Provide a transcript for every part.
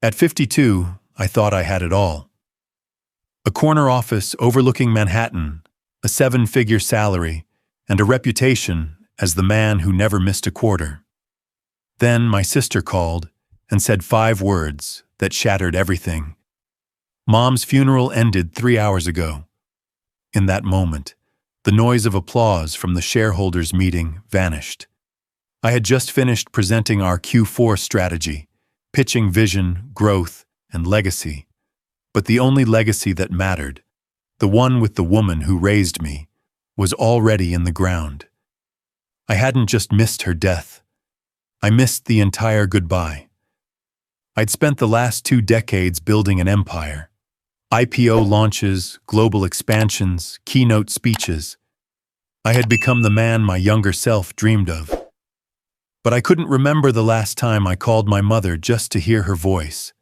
At 52, I thought I had it all. A corner office overlooking Manhattan, a seven-figure salary, and a reputation as the man who never missed a quarter. Then my sister called and said 5 words that shattered everything. Mom's funeral ended 3 hours ago. In that moment, the noise of applause from the shareholders meeting vanished. I had just finished presenting our Q4 strategy, pitching vision, growth, and legacy. But the only legacy that mattered, the one with the woman who raised me, was already in the ground. I hadn't just missed her death. I missed the entire goodbye. I'd spent the last 2 decades building an empire. IPO launches, global expansions, keynote speeches. I had become the man my younger self dreamed of. But I couldn't remember the last time I called my mother just to hear her voice.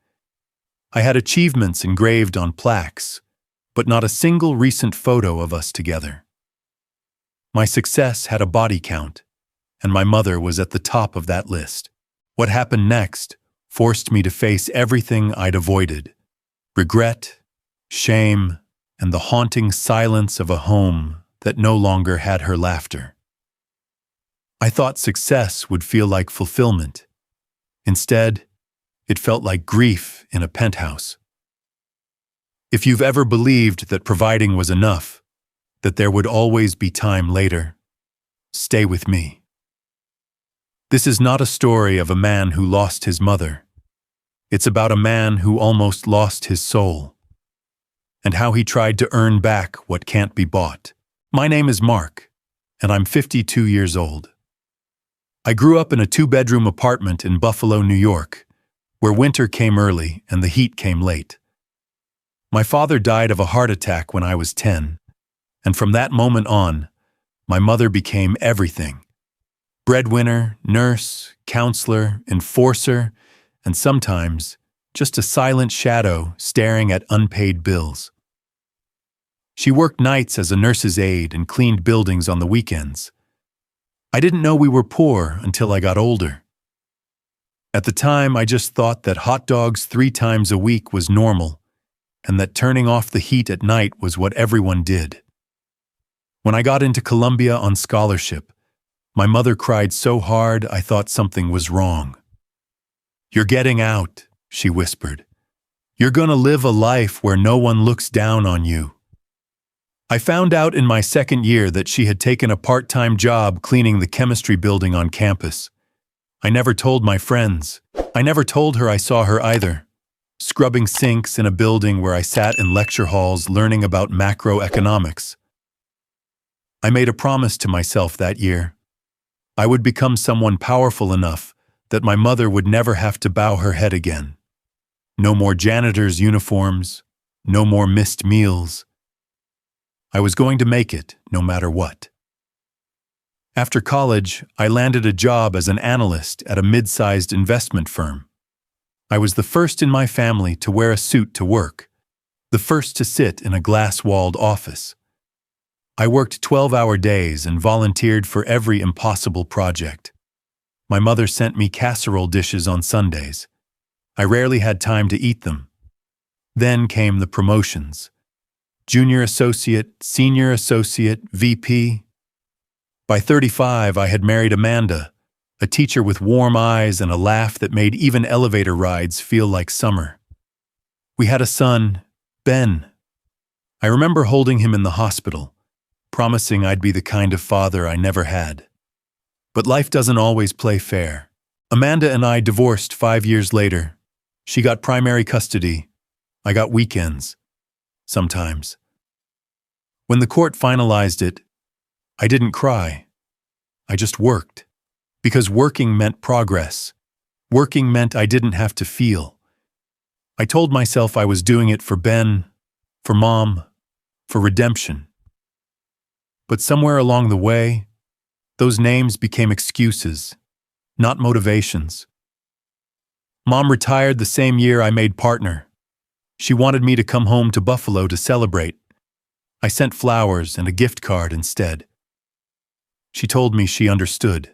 I had achievements engraved on plaques, but not a single recent photo of us together. My success had a body count, and my mother was at the top of that list. What happened next forced me to face everything I'd avoided: regret, shame, and the haunting silence of a home that no longer had her laughter. I thought success would feel like fulfillment. Instead, it felt like grief in a penthouse. If you've ever believed that providing was enough, that there would always be time later, stay with me. This is not a story of a man who lost his mother. It's about a man who almost lost his soul, and how he tried to earn back what can't be bought. My name is Mark, and I'm 52 years old. I grew up in a 2-bedroom apartment in Buffalo, New York, where winter came early and the heat came late. My father died of a heart attack when I was 10, and from that moment on, my mother became everything: breadwinner, nurse, counselor, enforcer, and sometimes just a silent shadow staring at unpaid bills. She worked nights as a nurse's aide and cleaned buildings on the weekends. I didn't know we were poor until I got older. At the time, I just thought that hot dogs 3 times a week was normal, and that turning off the heat at night was what everyone did. When I got into Columbia on scholarship, my mother cried so hard I thought something was wrong. "You're getting out," she whispered. "You're gonna live a life where no one looks down on you." I found out in my 2nd year that she had taken a part-time job cleaning the chemistry building on campus. I never told my friends. I never told her I saw her either, scrubbing sinks in a building where I sat in lecture halls learning about macroeconomics. I made a promise to myself that year. I would become someone powerful enough that my mother would never have to bow her head again. No more janitor's uniforms, no more missed meals. I was going to make it, no matter what. After college, I landed a job as an analyst at a mid-sized investment firm. I was the first in my family to wear a suit to work, the first to sit in a glass-walled office. I worked 12-hour days and volunteered for every impossible project. My mother sent me casserole dishes on Sundays. I rarely had time to eat them. Then came the promotions: junior associate, senior associate, VP. By 35, I had married Amanda, a teacher with warm eyes and a laugh that made even elevator rides feel like summer. We had a son, Ben. I remember holding him in the hospital, promising I'd be the kind of father I never had. But life doesn't always play fair. Amanda and I divorced 5 years later. She got primary custody. I got weekends. Sometimes. When the court finalized it, I didn't cry. I just worked. Because working meant progress. Working meant I didn't have to feel. I told myself I was doing it for Ben, for Mom, for redemption. But somewhere along the way, those names became excuses, not motivations. Mom retired the same year I made partner. She wanted me to come home to Buffalo to celebrate. I sent flowers and a gift card instead. She told me she understood.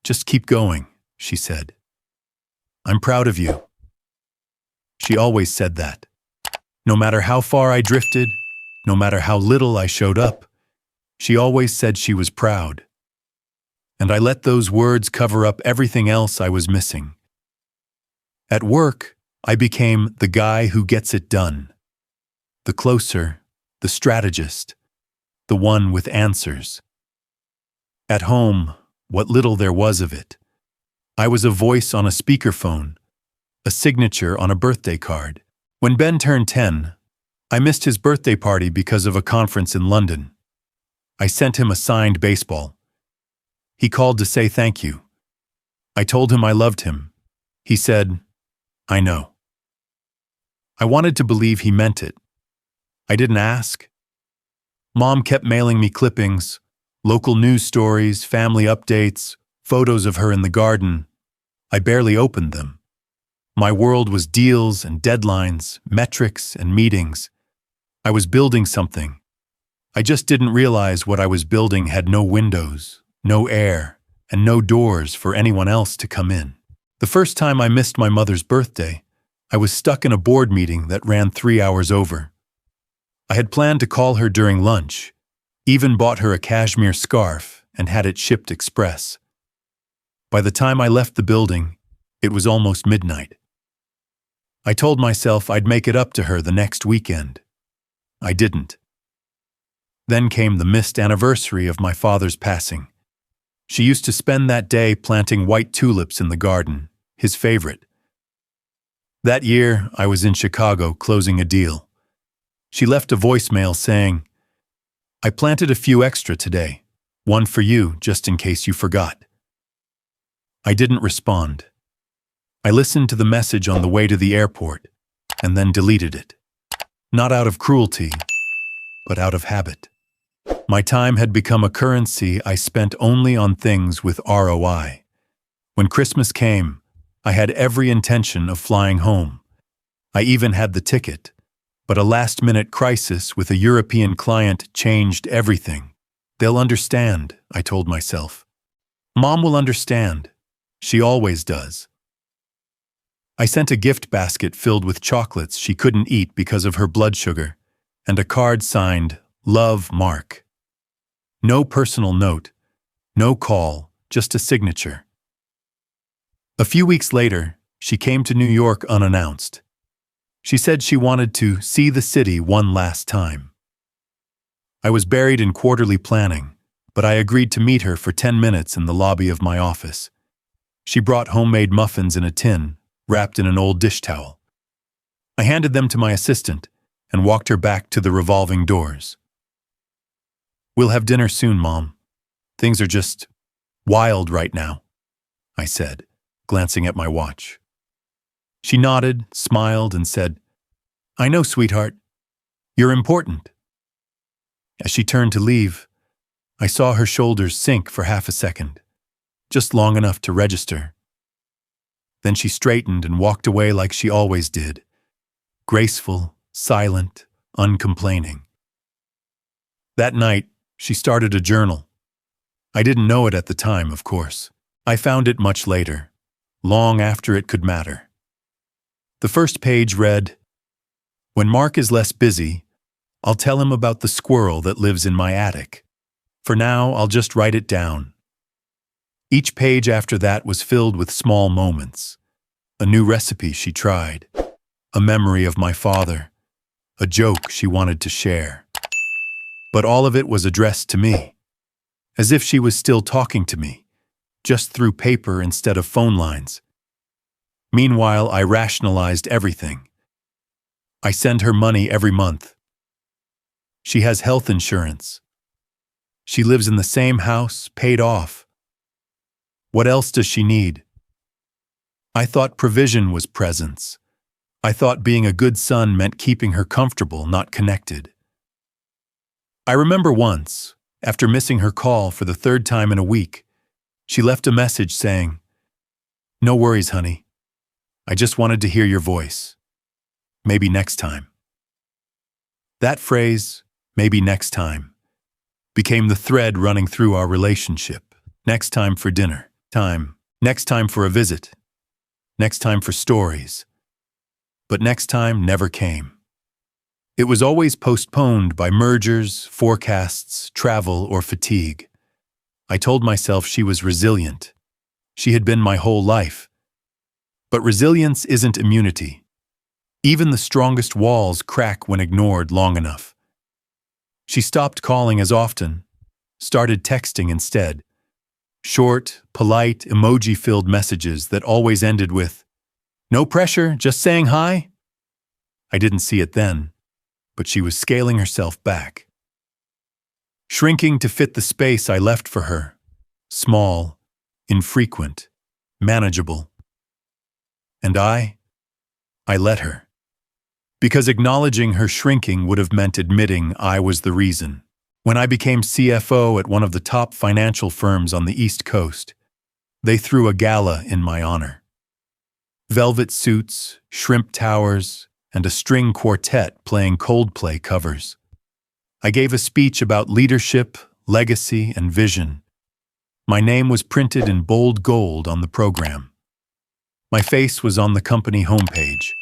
"Just keep going," she said. "I'm proud of you." She always said that. No matter how far I drifted, no matter how little I showed up, she always said she was proud. And I let those words cover up everything else I was missing. At work, I became the guy who gets it done. The closer, the strategist, the one with answers. At home, what little there was of it, I was a voice on a speakerphone, a signature on a birthday card. When Ben turned 10, I missed his birthday party because of a conference in London. I sent him a signed baseball. He called to say thank you. I told him I loved him. He said, "I know." I wanted to believe he meant it. I didn't ask. Mom kept mailing me clippings, local news stories, family updates, photos of her in the garden. I barely opened them. My world was deals and deadlines, metrics and meetings. I was building something. I just didn't realize what I was building had no windows, no air, and no doors for anyone else to come in. The first time I missed my mother's birthday, I was stuck in a board meeting that ran 3 hours over. I had planned to call her during lunch, even bought her a cashmere scarf and had it shipped express. By the time I left the building, it was almost midnight. I told myself I'd make it up to her the next weekend. I didn't. Then came the missed anniversary of my father's passing. She used to spend that day planting white tulips in the garden, his favorite. That year, I was in Chicago closing a deal. She left a voicemail saying, "I planted a few extra today, one for you just in case you forgot." I didn't respond. I listened to the message on the way to the airport and then deleted it. Not out of cruelty, but out of habit. My time had become a currency I spent only on things with ROI. When Christmas came, I had every intention of flying home. I even had the ticket, but a last-minute crisis with a European client changed everything. They'll understand, I told myself. Mom will understand. She always does. I sent a gift basket filled with chocolates she couldn't eat because of her blood sugar, and a card signed, "Love, Mark." No personal note, no call, just a signature. A few weeks later, she came to New York unannounced. She said she wanted to see the city one last time. I was buried in quarterly planning, but I agreed to meet her for 10 minutes in the lobby of my office. She brought homemade muffins in a tin, wrapped in an old dish towel. I handed them to my assistant and walked her back to the revolving doors. "We'll have dinner soon, Mom. Things are just wild right now," I said, glancing at my watch. She nodded, smiled, and said, "I know, sweetheart. You're important." As she turned to leave, I saw her shoulders sink for half a second, just long enough to register. Then she straightened and walked away like she always did, graceful, silent, uncomplaining. That night, she started a journal. I didn't know it at the time, of course. I found it much later, long after it could matter. The first page read, "When Mark is less busy, I'll tell him about the squirrel that lives in my attic. For now, I'll just write it down." Each page after that was filled with small moments. A new recipe she tried, a memory of my father, a joke she wanted to share. But all of it was addressed to me, as if she was still talking to me, just through paper instead of phone lines. Meanwhile, I rationalized everything. I send her money every month. She has health insurance. She lives in the same house, paid off. What else does she need? I thought provision was presence. I thought being a good son meant keeping her comfortable, not connected. I remember once, after missing her call for the 3rd time in a week, she left a message saying, "No worries, honey. I just wanted to hear your voice. Maybe next time." That phrase, "maybe next time," became the thread running through our relationship. Next time for dinner. Next time for a visit. Next time for stories. but next time never came. It was always postponed by mergers, forecasts, travel, or fatigue. I told myself she was resilient. She had been my whole life. But resilience isn't immunity. Even the strongest walls crack when ignored long enough. She stopped calling as often, started texting instead. Short, polite, emoji-filled messages that always ended with, "No pressure, just saying hi." I didn't see it then, but she was scaling herself back. Shrinking to fit the space I left for her. Small, infrequent, manageable. And I let her. Because acknowledging her shrinking would have meant admitting I was the reason. When I became CFO at one of the top financial firms on the East Coast, they threw a gala in my honor. Velvet suits, shrimp towers, and a string quartet playing Coldplay covers. I gave a speech about leadership, legacy, and vision. My name was printed in bold gold on the program. My face was on the company homepage.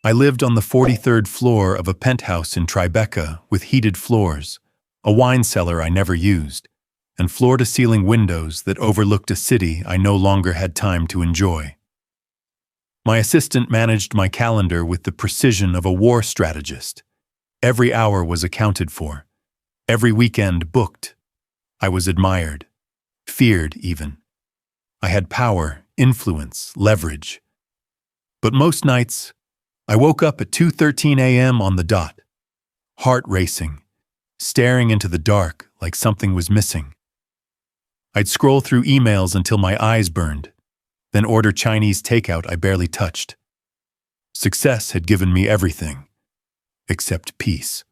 I lived on the 43rd floor of a penthouse in Tribeca with heated floors, a wine cellar I never used, and floor-to-ceiling windows that overlooked a city I no longer had time to enjoy. My assistant managed my calendar with the precision of a war strategist. Every hour was accounted for. Every weekend booked. I was admired. Feared, even. I had power, influence, leverage. But most nights, I woke up at 2:13 a.m. on the dot, heart racing, staring into the dark like something was missing. I'd scroll through emails until my eyes burned, then order Chinese takeout I barely touched. Success had given me everything, except peace.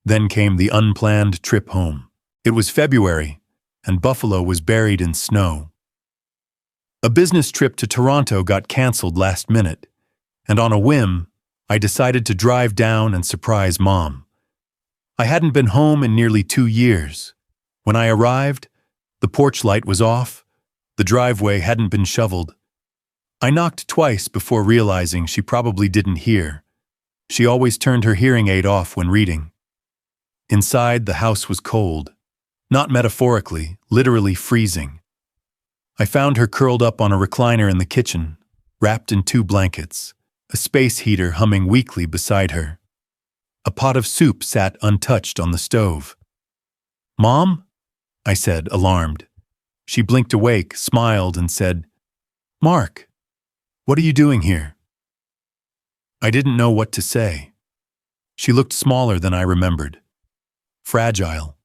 Then came the unplanned trip home. It was February, and Buffalo was buried in snow. A business trip to Toronto got canceled last minute, and on a whim, I decided to drive down and surprise Mom. I hadn't been home in nearly 2 years. When I arrived, the porch light was off, the driveway hadn't been shoveled. I knocked twice before realizing she probably didn't hear. She always turned her hearing aid off when reading. Inside, the house was cold. Not metaphorically, literally freezing. I found her curled up on a recliner in the kitchen, wrapped in 2 blankets. A space heater humming weakly beside her. A pot of soup sat untouched on the stove. "Mom?" I said, alarmed. She blinked awake, smiled, and said, "Mark, what are you doing here?" I didn't know what to say. She looked smaller than I remembered. Fragile.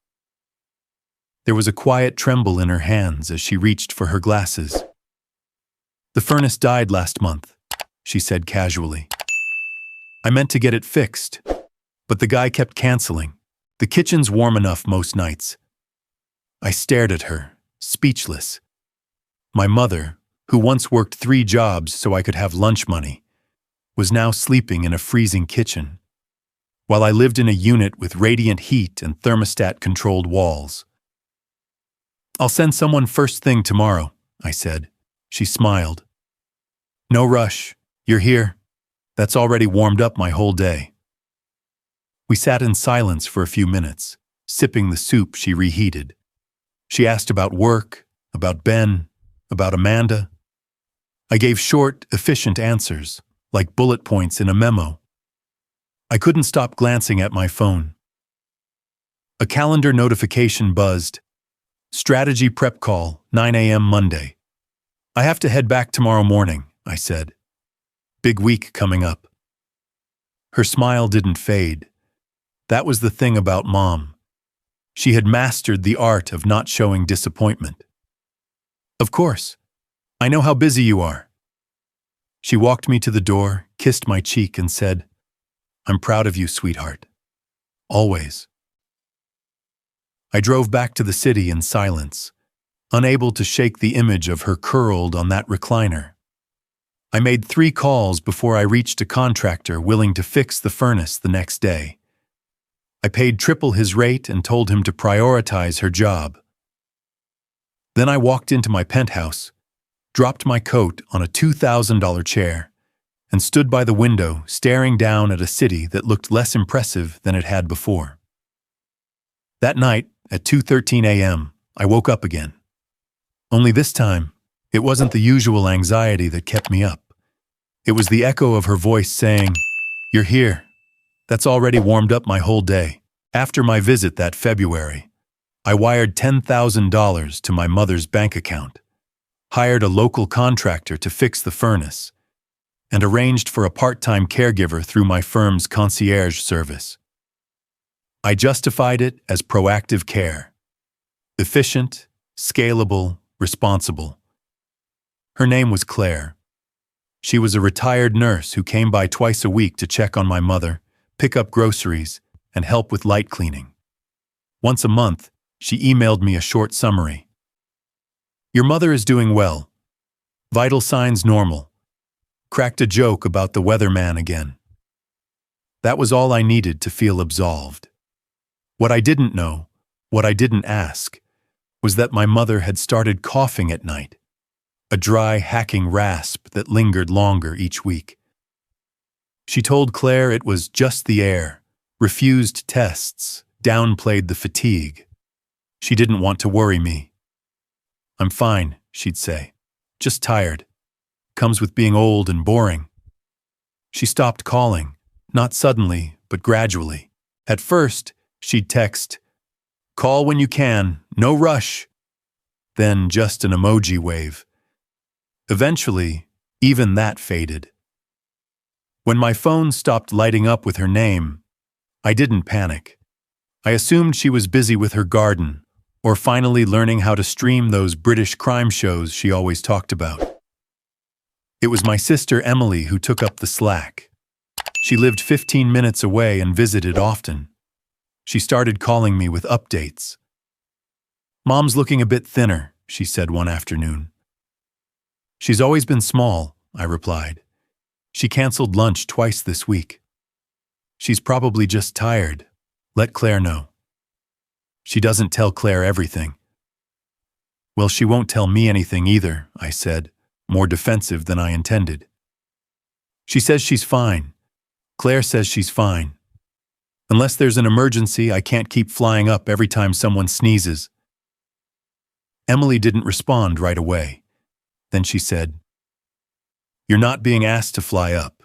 There was a quiet tremble in her hands as she reached for her glasses. "The furnace died last month," she said casually. "I meant to get it fixed, but the guy kept canceling. The kitchen's warm enough most nights." I stared at her, speechless. My mother, who once worked 3 jobs so I could have lunch money, was now sleeping in a freezing kitchen, while I lived in a unit with radiant heat and thermostat-controlled walls. "I'll send someone first thing tomorrow," I said. She smiled. "No rush. You're here. That's already warmed up my whole day." We sat in silence for a few minutes, sipping the soup she reheated. She asked about work, about Ben, about Amanda. I gave short, efficient answers, like bullet points in a memo. I couldn't stop glancing at my phone. A calendar notification buzzed. "Strategy prep call, 9 a.m. Monday. I have to head back tomorrow morning," I said. "Big week coming up." Her smile didn't fade. That was the thing about Mom. She had mastered the art of not showing disappointment. "Of course. I know how busy you are." She walked me to the door, kissed my cheek, and said, "I'm proud of you, sweetheart. Always." I drove back to the city in silence, unable to shake the image of her curled on that recliner. I made 3 calls before I reached a contractor willing to fix the furnace the next day. I paid triple his rate and told him to prioritize her job. Then I walked into my penthouse, dropped my coat on a $2,000 chair, and stood by the window staring down at a city that looked less impressive than it had before. That night, at 2:13 a.m., I woke up again. Only this time, it wasn't the usual anxiety that kept me up. It was the echo of her voice saying, "You're here." That's already warmed up my whole day. After my visit that February, I wired $10,000 to my mother's bank account, hired a local contractor to fix the furnace, and arranged for a part-time caregiver through my firm's concierge service. I justified it as proactive care. Efficient, scalable, responsible. Her name was Claire. She was a retired nurse who came by twice a week to check on my mother, pick up groceries, and help with light cleaning. Once a month, she emailed me a short summary. "Your mother is doing well. Vital signs normal. Cracked a joke about the weatherman again." That was all I needed to feel absolved. What I didn't know, what I didn't ask, was that my mother had started coughing at night, a dry, hacking rasp that lingered longer each week. She told Claire it was just the air, refused tests, downplayed the fatigue. She didn't want to worry me. "I'm fine," she'd say. "Just tired. Comes with being old and boring." She stopped calling, not suddenly, but gradually. At first, she'd text, "Call when you can, no rush." Then just an emoji wave. Eventually, even that faded. When my phone stopped lighting up with her name, I didn't panic. I assumed she was busy with her garden, or finally learning how to stream those British crime shows she always talked about. It was my sister Emily who took up the slack. She lived 15 minutes away and visited often. She started calling me with updates. "Mom's looking a bit thinner," she said one afternoon. "She's always been small," I replied. "She canceled lunch twice this week." "She's probably just tired. Let Claire know." "She doesn't tell Claire everything." "Well, she won't tell me anything either," I said, more defensive than I intended. "She says she's fine. Claire says she's fine. Unless there's an emergency, I can't keep flying up every time someone sneezes." Emily didn't respond right away. Then she said, "You're not being asked to fly up.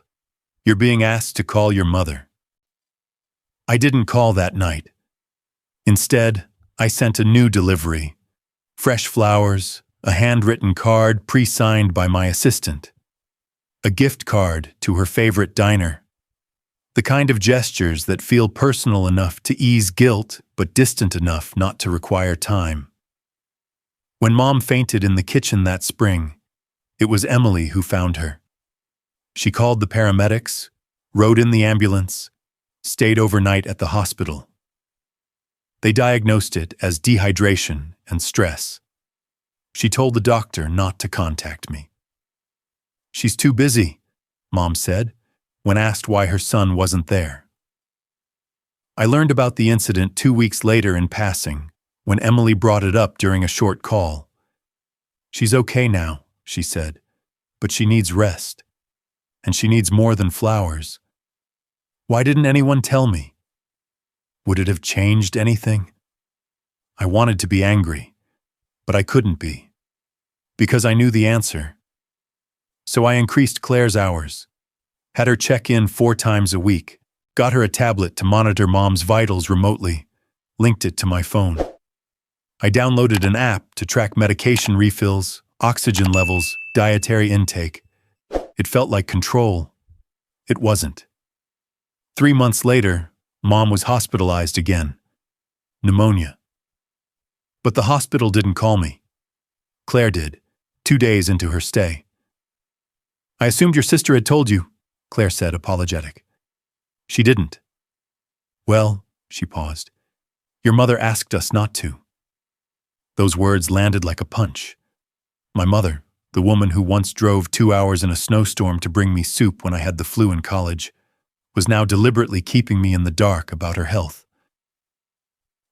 You're being asked to call your mother." I didn't call that night. Instead, I sent a new delivery. Fresh flowers, a handwritten card pre-signed by my assistant. A gift card to her favorite diner. The kind of gestures that feel personal enough to ease guilt, but distant enough not to require time. When Mom fainted in the kitchen that spring, it was Emily who found her. She called the paramedics, rode in the ambulance, stayed overnight at the hospital. They diagnosed it as dehydration and stress. She told the doctor not to contact me. "She's too busy," Mom said, when asked why her son wasn't there. I learned about the incident 2 weeks later in passing, when Emily brought it up during a short call. "She's okay now," she said, "but she needs rest. And she needs more than flowers. Why didn't anyone tell me? Would it have changed anything?" I wanted to be angry, but I couldn't be, because I knew the answer. So I increased Claire's hours, had her check in 4 times a week, got her a tablet to monitor Mom's vitals remotely, linked it to my phone. I downloaded an app to track medication refills, oxygen levels, dietary intake. It felt like control. It wasn't. 3 months later, Mom was hospitalized again. Pneumonia. But the hospital didn't call me. Claire did, 2 days into her stay. "I assumed your sister had told you," Claire said, apologetic. "She didn't." "Well," she paused, "your mother asked us not to." Those words landed like a punch. My mother, the woman who once drove 2 hours in a snowstorm to bring me soup when I had the flu in college, was now deliberately keeping me in the dark about her health.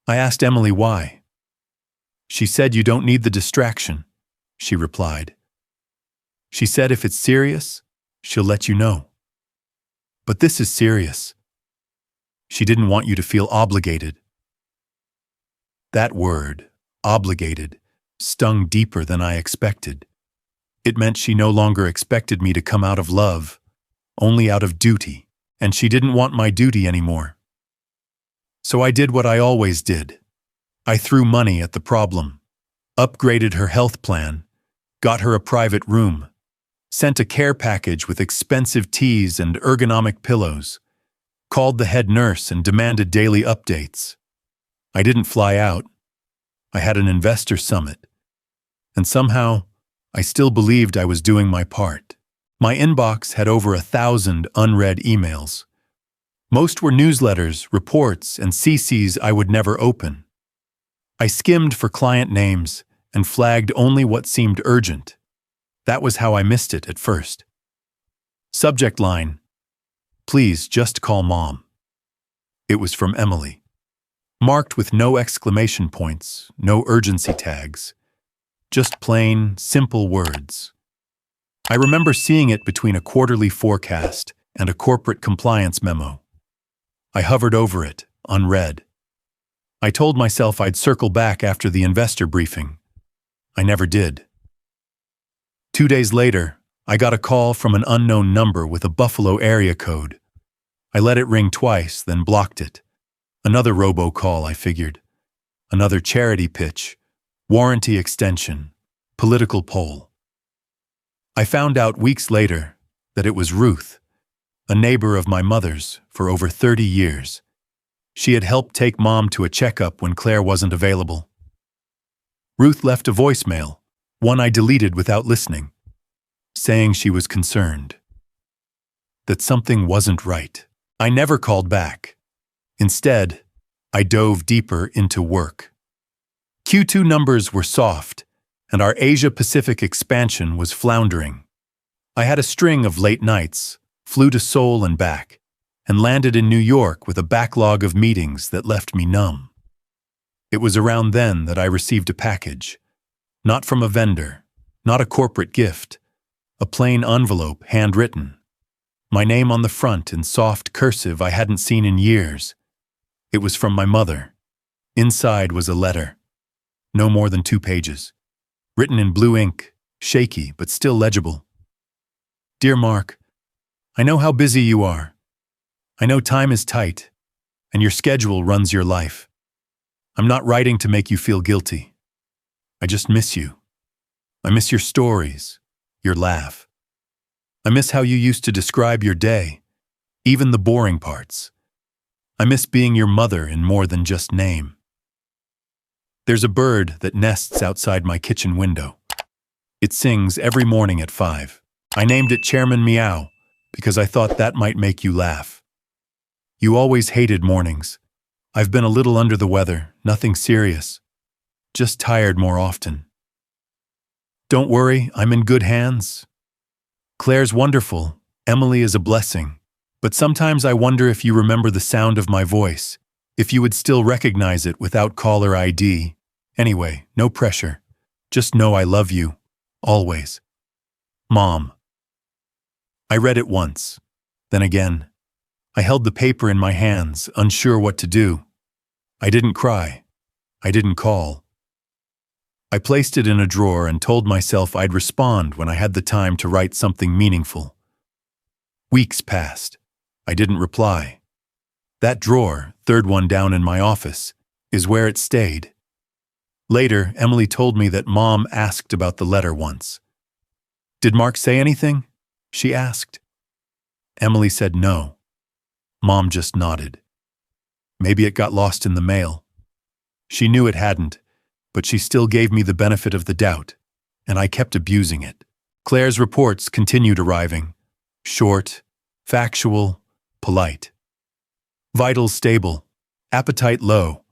I asked Emily why. "She said you don't need the distraction," she replied. "She said if it's serious, she'll let you know. But this is serious. She didn't want you to feel obligated. That word, obligated, stung deeper than I expected. It meant she no longer expected me to come out of love, only out of duty, and she didn't want my duty anymore. So I did what I always did. I threw money at the problem, upgraded her health plan, got her a private room, sent a care package with expensive teas and ergonomic pillows, called the head nurse and demanded daily updates. I didn't fly out. I had an investor summit. And somehow, I still believed I was doing my part. My inbox had over 1,000 unread emails. Most were newsletters, reports, and CCs I would never open. I skimmed for client names and flagged only what seemed urgent. That was how I missed it at first. Subject line: "Please just call Mom." It was from Emily. Marked with no exclamation points, no urgency tags. Just plain, simple words. I remember seeing it between a quarterly forecast and a corporate compliance memo. I hovered over it, unread. I told myself I'd circle back after the investor briefing. I never did. 2 days later, I got a call from an unknown number with a Buffalo area code. I let it ring twice, then blocked it. Another robocall, I figured. Another charity pitch, warranty extension, political poll. I found out weeks later that it was Ruth, a neighbor of my mother's for over 30 years. She had helped take Mom to a checkup when Claire wasn't available. Ruth left a voicemail, one I deleted without listening, saying she was concerned. That something wasn't right. I never called back. Instead, I dove deeper into work. Q2 numbers were soft, and our Asia-Pacific expansion was floundering. I had a string of late nights, flew to Seoul and back, and landed in New York with a backlog of meetings that left me numb. It was around then that I received a package. Not from a vendor, not a corporate gift, a plain envelope handwritten. My name on the front in soft cursive I hadn't seen in years. It was from my mother. Inside was a letter, no more than 2 pages, written in blue ink, shaky but still legible. Dear Mark, I know how busy you are. I know time is tight, and your schedule runs your life. I'm not writing to make you feel guilty. I just miss you. I miss your stories, your laugh. I miss how you used to describe your day, even the boring parts. I miss being your mother in more than just name. There's a bird that nests outside my kitchen window. It sings every morning at 5. I named it Chairman Meow because I thought that might make you laugh. You always hated mornings. I've been a little under the weather, nothing serious. Just tired more often. Don't worry, I'm in good hands. Claire's wonderful, Emily is a blessing. But sometimes I wonder if you remember the sound of my voice, if you would still recognize it without caller ID. Anyway, no pressure. Just know I love you, always. Mom. I read it once, then again. I held the paper in my hands, unsure what to do. I didn't cry. I didn't call. I placed it in a drawer and told myself I'd respond when I had the time to write something meaningful. Weeks passed. I didn't reply. That drawer, third one down in my office, is where it stayed. Later, Emily told me that Mom asked about the letter once. Did Mark say anything? She asked. Emily said no. Mom just nodded. Maybe it got lost in the mail. She knew it hadn't, but she still gave me the benefit of the doubt, and I kept abusing it. Claire's reports continued arriving. Short, factual, polite. Vitals stable, appetite low,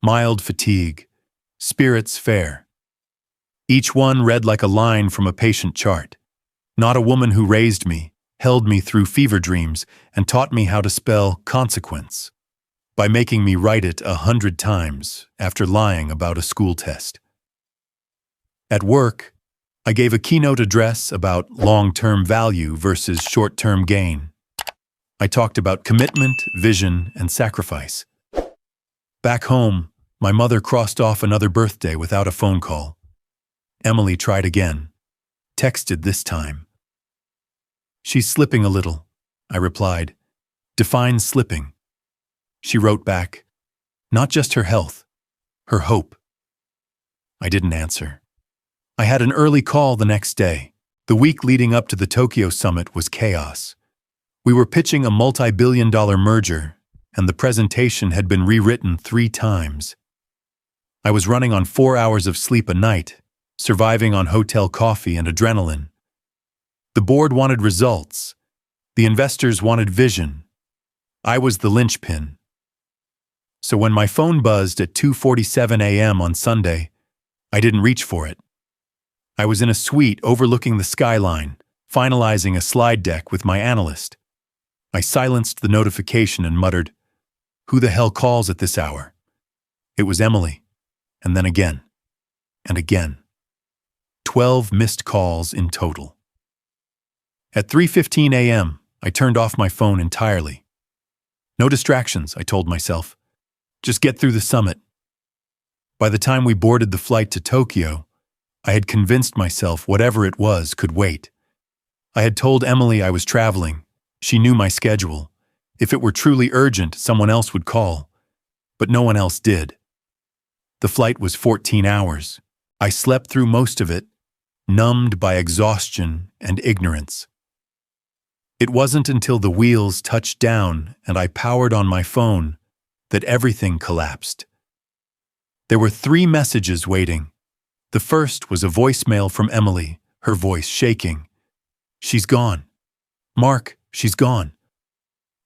mild fatigue, spirits fair. Each one read like a line from a patient chart. Not a woman who raised me, held me through fever dreams, and taught me how to spell consequence by making me write it 100 times after lying about a school test. At work, I gave a keynote address about long-term value versus short-term gain. I talked about commitment, vision, and sacrifice. Back home, my mother crossed off another birthday without a phone call. Emily tried again, texted this time. "She's slipping a little," I replied. "Define slipping." She wrote back, "Not just her health, her hope." I didn't answer. I had an early call the next day. The week leading up to the Tokyo summit was chaos. We were pitching a multi-billion-dollar merger, and the presentation had been rewritten 3 times. I was running on 4 hours of sleep a night, surviving on hotel coffee and adrenaline. The board wanted results. The investors wanted vision. I was the linchpin. So when my phone buzzed at 2:47 a.m. on Sunday, I didn't reach for it. I was in a suite overlooking the skyline, finalizing a slide deck with my analyst. I silenced the notification and muttered, "Who the hell calls at this hour?" It was Emily, and then again, and again. 12 missed calls in total. At 3:15 a.m., I turned off my phone entirely. No distractions, I told myself. Just get through the summit. By the time we boarded the flight to Tokyo, I had convinced myself whatever it was could wait. I had told Emily I was traveling. She knew my schedule. If it were truly urgent, someone else would call. But no one else did. The flight was 14 hours. I slept through most of it, numbed by exhaustion and ignorance. It wasn't until the wheels touched down and I powered on my phone that everything collapsed. There were 3 messages waiting. The first was a voicemail from Emily, her voice shaking. "She's gone. Mark, she's gone."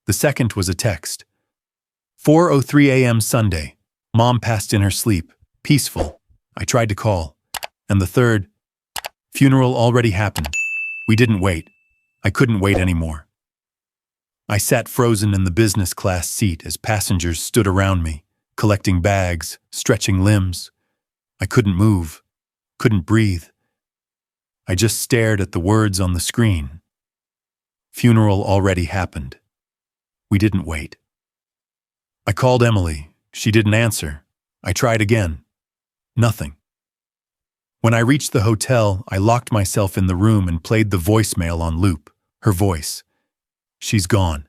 The second was a text. 4:03 a.m. Sunday. Mom passed in her sleep, peaceful. I tried to call. And the third, "Funeral already happened. We didn't wait. I couldn't wait anymore." I sat frozen in the business class seat as passengers stood around me, collecting bags, stretching limbs. I couldn't move, couldn't breathe. I just stared at the words on the screen. Funeral already happened. We didn't wait. I called Emily. She didn't answer. I tried again. Nothing. When I reached the hotel, I locked myself in the room and played the voicemail on loop. Her voice. "She's gone."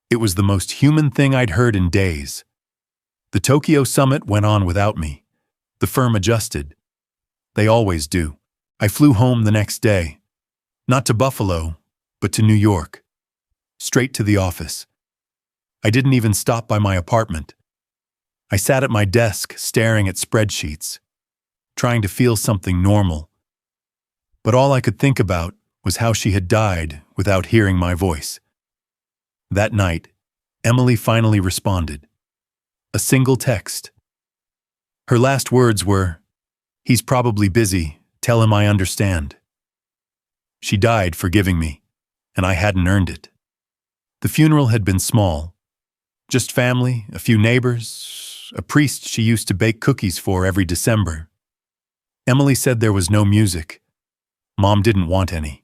It was the most human thing I'd heard in days. The Tokyo summit went on without me. The firm adjusted. They always do. I flew home the next day. Not to Buffalo, but to New York. Straight to the office. I didn't even stop by my apartment. I sat at my desk staring at spreadsheets, trying to feel something normal. But all I could think about was how she had died without hearing my voice. That night, Emily finally responded. A single text. Her last words were, "He's probably busy. Tell him I understand." She died forgiving me, and I hadn't earned it. The funeral had been small. Just family, a few neighbors, a priest she used to bake cookies for every December. Emily said there was no music. Mom didn't want any.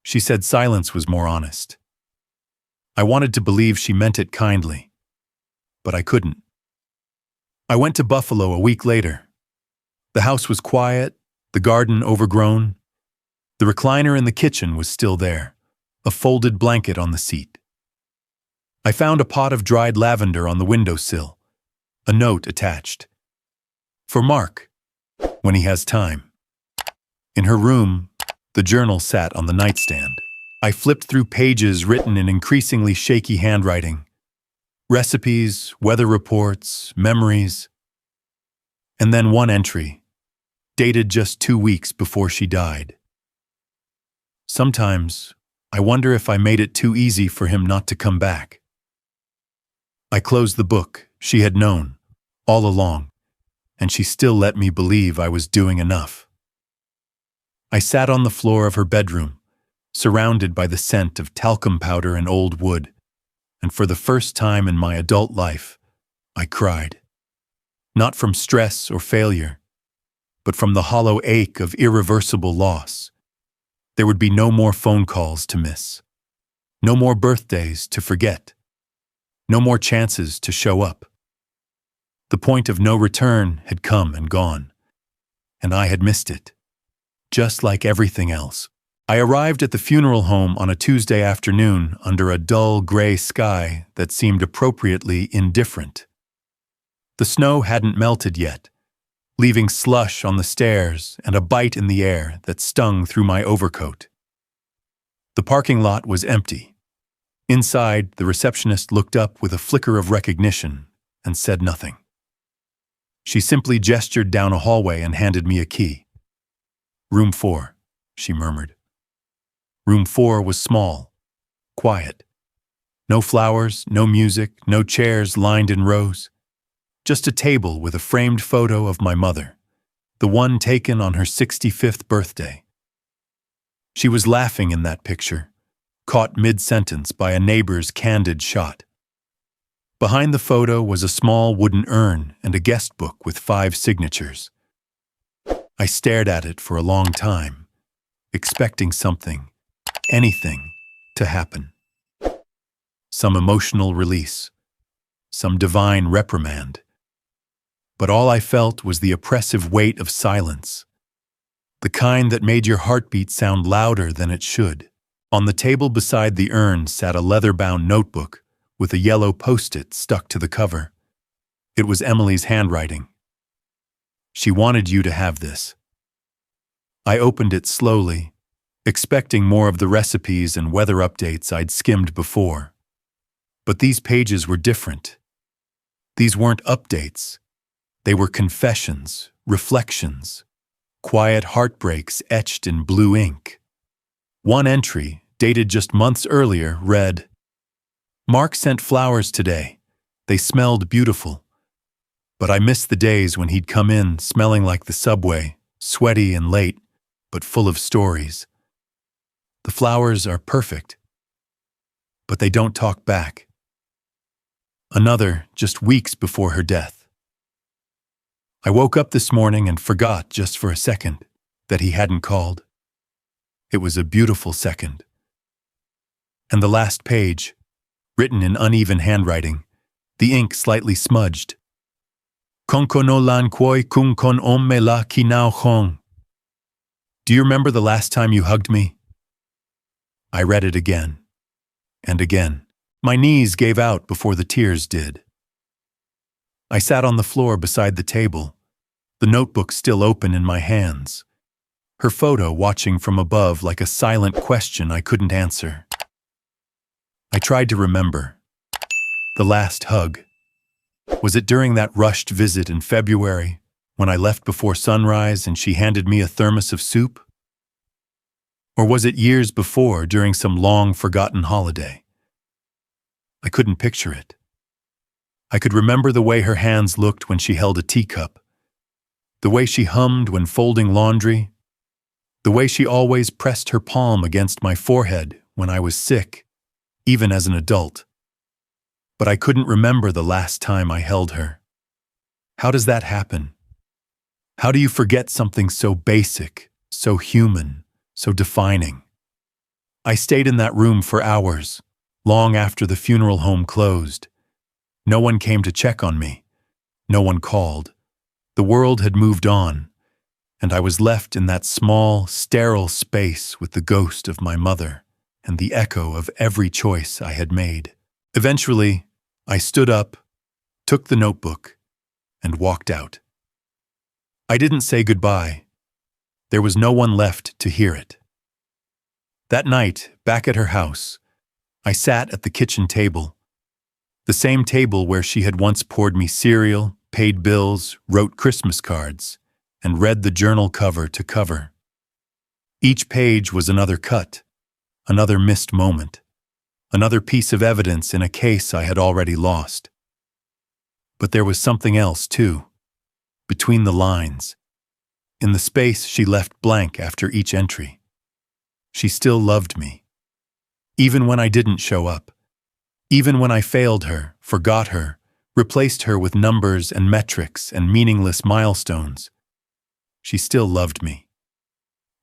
She said silence was more honest. I wanted to believe she meant it kindly, but I couldn't. I went to Buffalo a week later. The house was quiet, the garden overgrown. The recliner in the kitchen was still there, a folded blanket on the seat. I found a pot of dried lavender on the windowsill, a note attached. For Mark, when he has time. In her room, the journal sat on the nightstand. I flipped through pages written in increasingly shaky handwriting. Recipes, weather reports, memories. And then one entry, dated just 2 weeks before she died. Sometimes, I wonder if I made it too easy for him not to come back. I closed the book. She had known, all along, and she still let me believe I was doing enough. I sat on the floor of her bedroom, surrounded by the scent of talcum powder and old wood, and for the first time in my adult life, I cried. Not from stress or failure, but from the hollow ache of irreversible loss. There would be no more phone calls to miss, no more birthdays to forget, no more chances to show up. The point of no return had come and gone, and I had missed it, just like everything else. I arrived at the funeral home on a Tuesday afternoon under a dull gray sky that seemed appropriately indifferent. The snow hadn't melted yet, leaving slush on the stairs and a bite in the air that stung through my overcoat. The parking lot was empty. Inside, the receptionist looked up with a flicker of recognition and said nothing. She simply gestured down a hallway and handed me a key. "Room 4, she murmured. Room 4 was small, quiet. No flowers, no music, no chairs lined in rows. Just a table with a framed photo of my mother, the one taken on her 65th birthday. She was laughing in that picture, caught mid-sentence by a neighbor's candid shot. Behind the photo was a small wooden urn and a guest book with 5 signatures. I stared at it for a long time, expecting something, anything, to happen. Some emotional release, some divine reprimand. But all I felt was the oppressive weight of silence, the kind that made your heartbeat sound louder than it should. On the table beside the urn sat a leather-bound notebook with a yellow post-it stuck to the cover. It was Emily's handwriting. "She wanted you to have this." I opened it slowly, expecting more of the recipes and weather updates I'd skimmed before. But these pages were different. These weren't updates. They were confessions, reflections, quiet heartbreaks etched in blue ink. One entry, dated just months earlier, read, "Mark sent flowers today. They smelled beautiful. But I missed the days when he'd come in smelling like the subway, sweaty and late, but full of stories. The flowers are perfect, but they don't talk back." Another, just weeks before her death. I woke up this morning and forgot just for a second that he hadn't called. It was a beautiful second. And the last page, written in uneven handwriting, the ink slightly smudged. "Konkonolan koi kung kon omme la kinao hong." "Do you remember the last time you hugged me?" I read it again, and again. My knees gave out before the tears did. I sat on the floor beside the table, the notebook still open in my hands, her photo watching from above like a silent question I couldn't answer. I tried to remember. The last hug. Was it during that rushed visit in February, when I left before sunrise and she handed me a thermos of soup? Or was it years before, during some long-forgotten holiday? I couldn't picture it. I could remember the way her hands looked when she held a teacup, the way she hummed when folding laundry, the way she always pressed her palm against my forehead when I was sick, even as an adult. But I couldn't remember the last time I held her. How does that happen? How do you forget something so basic, so human, so defining? I stayed in that room for hours, long after the funeral home closed. No one came to check on me. No one called. The world had moved on, and I was left in that small, sterile space with the ghost of my mother and the echo of every choice I had made. Eventually, I stood up, took the notebook, and walked out. I didn't say goodbye. There was no one left to hear it. That night, back at her house, I sat at the kitchen table, the same table where she had once poured me cereal, paid bills, wrote Christmas cards, and read the journal cover to cover. Each page was another cut, another missed moment, another piece of evidence in a case I had already lost. But there was something else, too, between the lines, in the space she left blank after each entry. She still loved me, even when I didn't show up. Even when I failed her, forgot her, replaced her with numbers and metrics and meaningless milestones. She still loved me.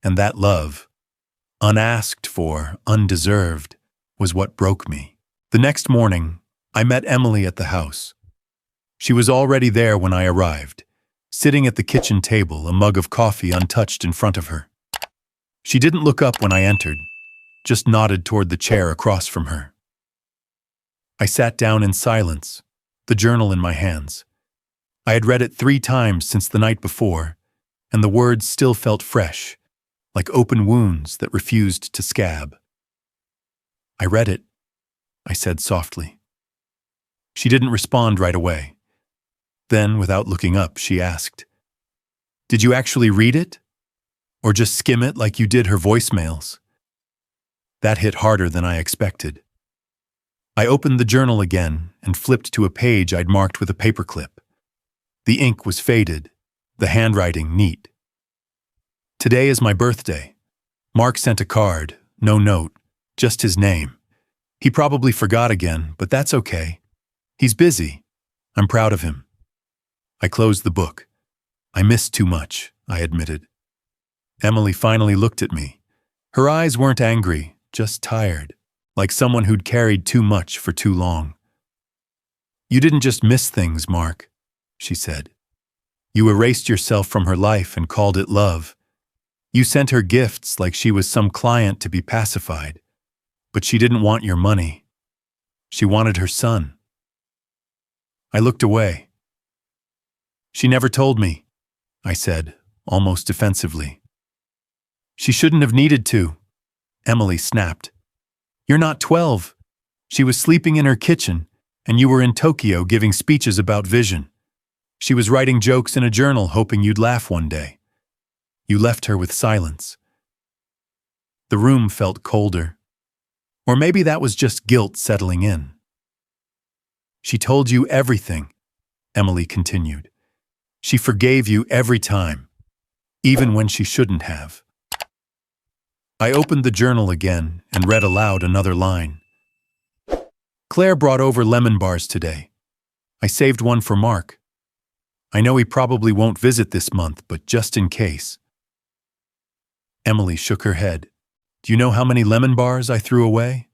And that love, unasked for, undeserved, was what broke me. The next morning, I met Emily at the house. She was already there when I arrived, sitting at the kitchen table, a mug of coffee untouched in front of her. She didn't look up when I entered, just nodded toward the chair across from her. I sat down in silence, the journal in my hands. I had read it 3 times since the night before, and the words still felt fresh, like open wounds that refused to scab. "I read it," I said softly. She didn't respond right away. Then, without looking up, she asked, "Did you actually read it? Or just skim it like you did her voicemails?" That hit harder than I expected. I opened the journal again and flipped to a page I'd marked with a paperclip. The ink was faded, the handwriting neat. "Today is my birthday." Mark sent a card, no note, just his name. He probably forgot again, but that's okay. He's busy. I'm proud of him. I closed the book. I missed too much, I admitted. Emily finally looked at me. Her eyes weren't angry, just tired, like someone who'd carried too much for too long. "You didn't just miss things, Mark," she said. "You erased yourself from her life and called it love. You sent her gifts like she was some client to be pacified. But she didn't want your money. She wanted her son." I looked away. "She never told me," I said, almost defensively. "She shouldn't have needed to," Emily snapped. "You're not 12. She was sleeping in her kitchen, and you were in Tokyo giving speeches about vision. She was writing jokes in a journal hoping you'd laugh one day. You left her with silence." The room felt colder. Or maybe that was just guilt settling in. "She told you everything," Emily continued. "She forgave you every time, even when she shouldn't have." I opened the journal again and read aloud another line. "Claire brought over lemon bars today. I saved one for Mark. I know he probably won't visit this month, but just in case." Emily shook her head. "Do you know how many lemon bars I threw away?"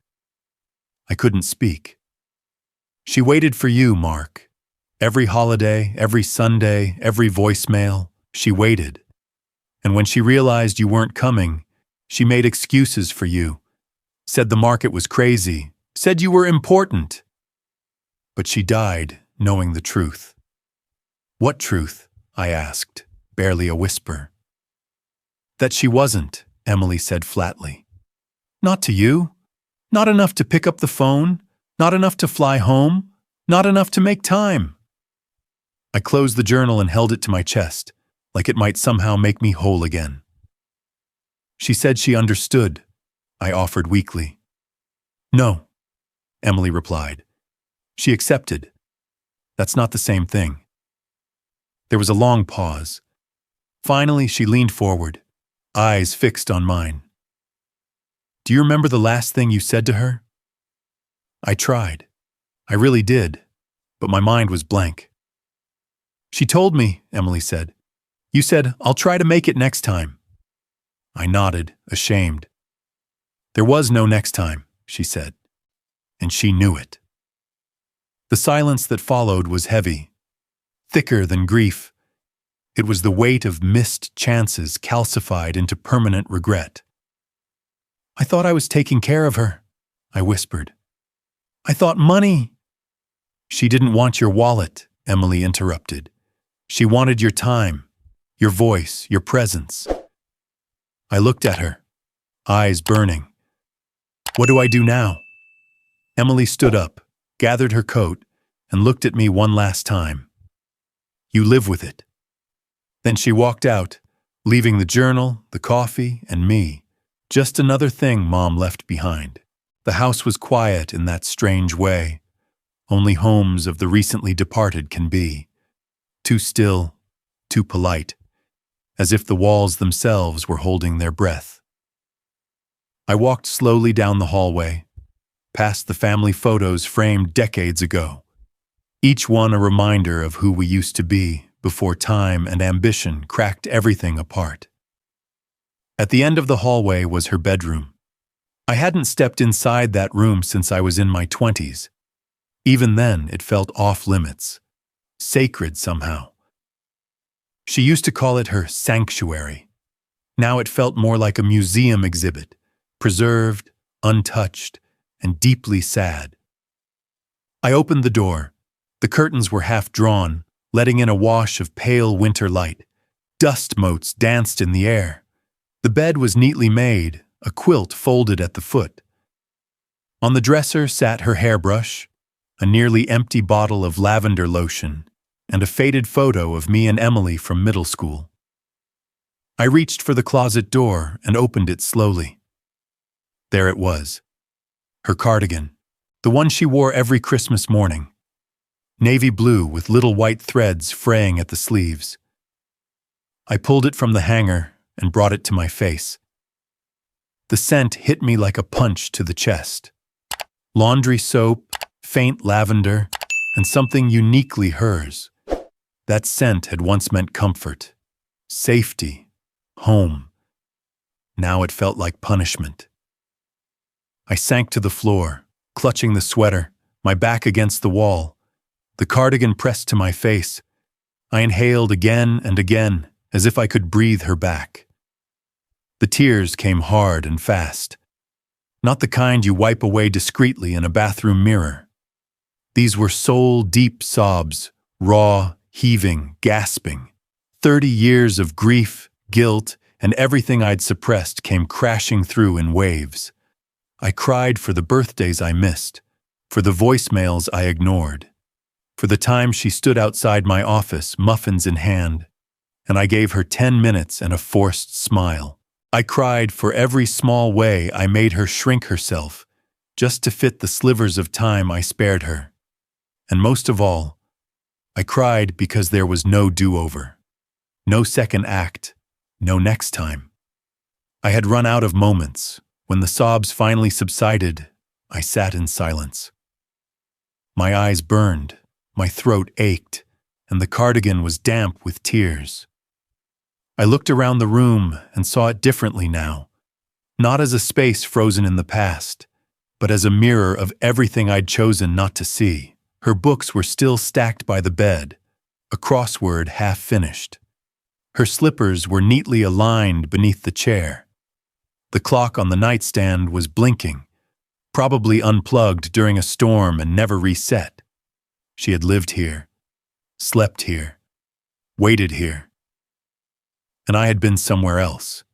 I couldn't speak. "She waited for you, Mark. Every holiday, every Sunday, every voicemail, she waited. And when she realized you weren't coming, she made excuses for you. Said the market was crazy. Said you were important. But she died knowing the truth." "What truth?" I asked, barely a whisper. "That she wasn't," Emily said flatly. "Not to you. Not enough to pick up the phone. Not enough to fly home. Not enough to make time." I closed the journal and held it to my chest, like it might somehow make me whole again. "She said she understood," I offered weakly. "No," Emily replied. "She accepted. That's not the same thing." There was a long pause. Finally, she leaned forward, eyes fixed on mine. "Do you remember the last thing you said to her?" I tried. I really did, but my mind was blank. "She told me," Emily said. "You said, 'I'll try to make it next time.'" I nodded, ashamed. "There was no next time," she said, and she knew it. The silence that followed was heavy, thicker than grief. It was the weight of missed chances calcified into permanent regret. "I thought I was taking care of her," I whispered. "I thought money—" "She didn't want your wallet," Emily interrupted. "She wanted your time, your voice, your presence." I looked at her, eyes burning. "What do I do now?" Emily stood up, gathered her coat, and looked at me one last time. "You live with it." Then she walked out, leaving the journal, the coffee, and me. Just another thing Mom left behind. The house was quiet in that strange way. Only homes of the recently departed can be. Too still, too polite, as if the walls themselves were holding their breath. I walked slowly down the hallway, past the family photos framed decades ago, each one a reminder of who we used to be before time and ambition cracked everything apart. At the end of the hallway was her bedroom. I hadn't stepped inside that room since I was in my 20s. Even then, it felt off-limits, sacred somehow. She used to call it her sanctuary. Now it felt more like a museum exhibit, preserved, untouched, and deeply sad. I opened the door. The curtains were half drawn, letting in a wash of pale winter light. Dust motes danced in the air. The bed was neatly made, a quilt folded at the foot. On the dresser sat her hairbrush, a nearly empty bottle of lavender lotion, and a faded photo of me and Emily from middle school. I reached for the closet door and opened it slowly. There it was. Her cardigan, the one she wore every Christmas morning. Navy blue with little white threads fraying at the sleeves. I pulled it from the hanger and brought it to my face. The scent hit me like a punch to the chest. Laundry soap, faint lavender, and something uniquely hers. That scent had once meant comfort, safety, home. Now it felt like punishment. I sank to the floor, clutching the sweater, my back against the wall. The cardigan pressed to my face. I inhaled again and again, as if I could breathe her back. The tears came hard and fast. Not the kind you wipe away discreetly in a bathroom mirror. These were soul-deep sobs, raw, heaving, gasping. 30 years of grief, guilt, and everything I'd suppressed came crashing through in waves. I cried for the birthdays I missed, for the voicemails I ignored, for the time she stood outside my office, muffins in hand, and I gave her 10 minutes and a forced smile. I cried for every small way I made her shrink herself, just to fit the slivers of time I spared her. And most of all, I cried because there was no do-over, no second act, no next time. I had run out of moments. When the sobs finally subsided, I sat in silence. My eyes burned, my throat ached, and the cardigan was damp with tears. I looked around the room and saw it differently now, not as a space frozen in the past, but as a mirror of everything I'd chosen not to see. Her books were still stacked by the bed, a crossword half finished. Her slippers were neatly aligned beneath the chair. The clock on the nightstand was blinking, probably unplugged during a storm and never reset. She had lived here, slept here, waited here. And I had been somewhere else.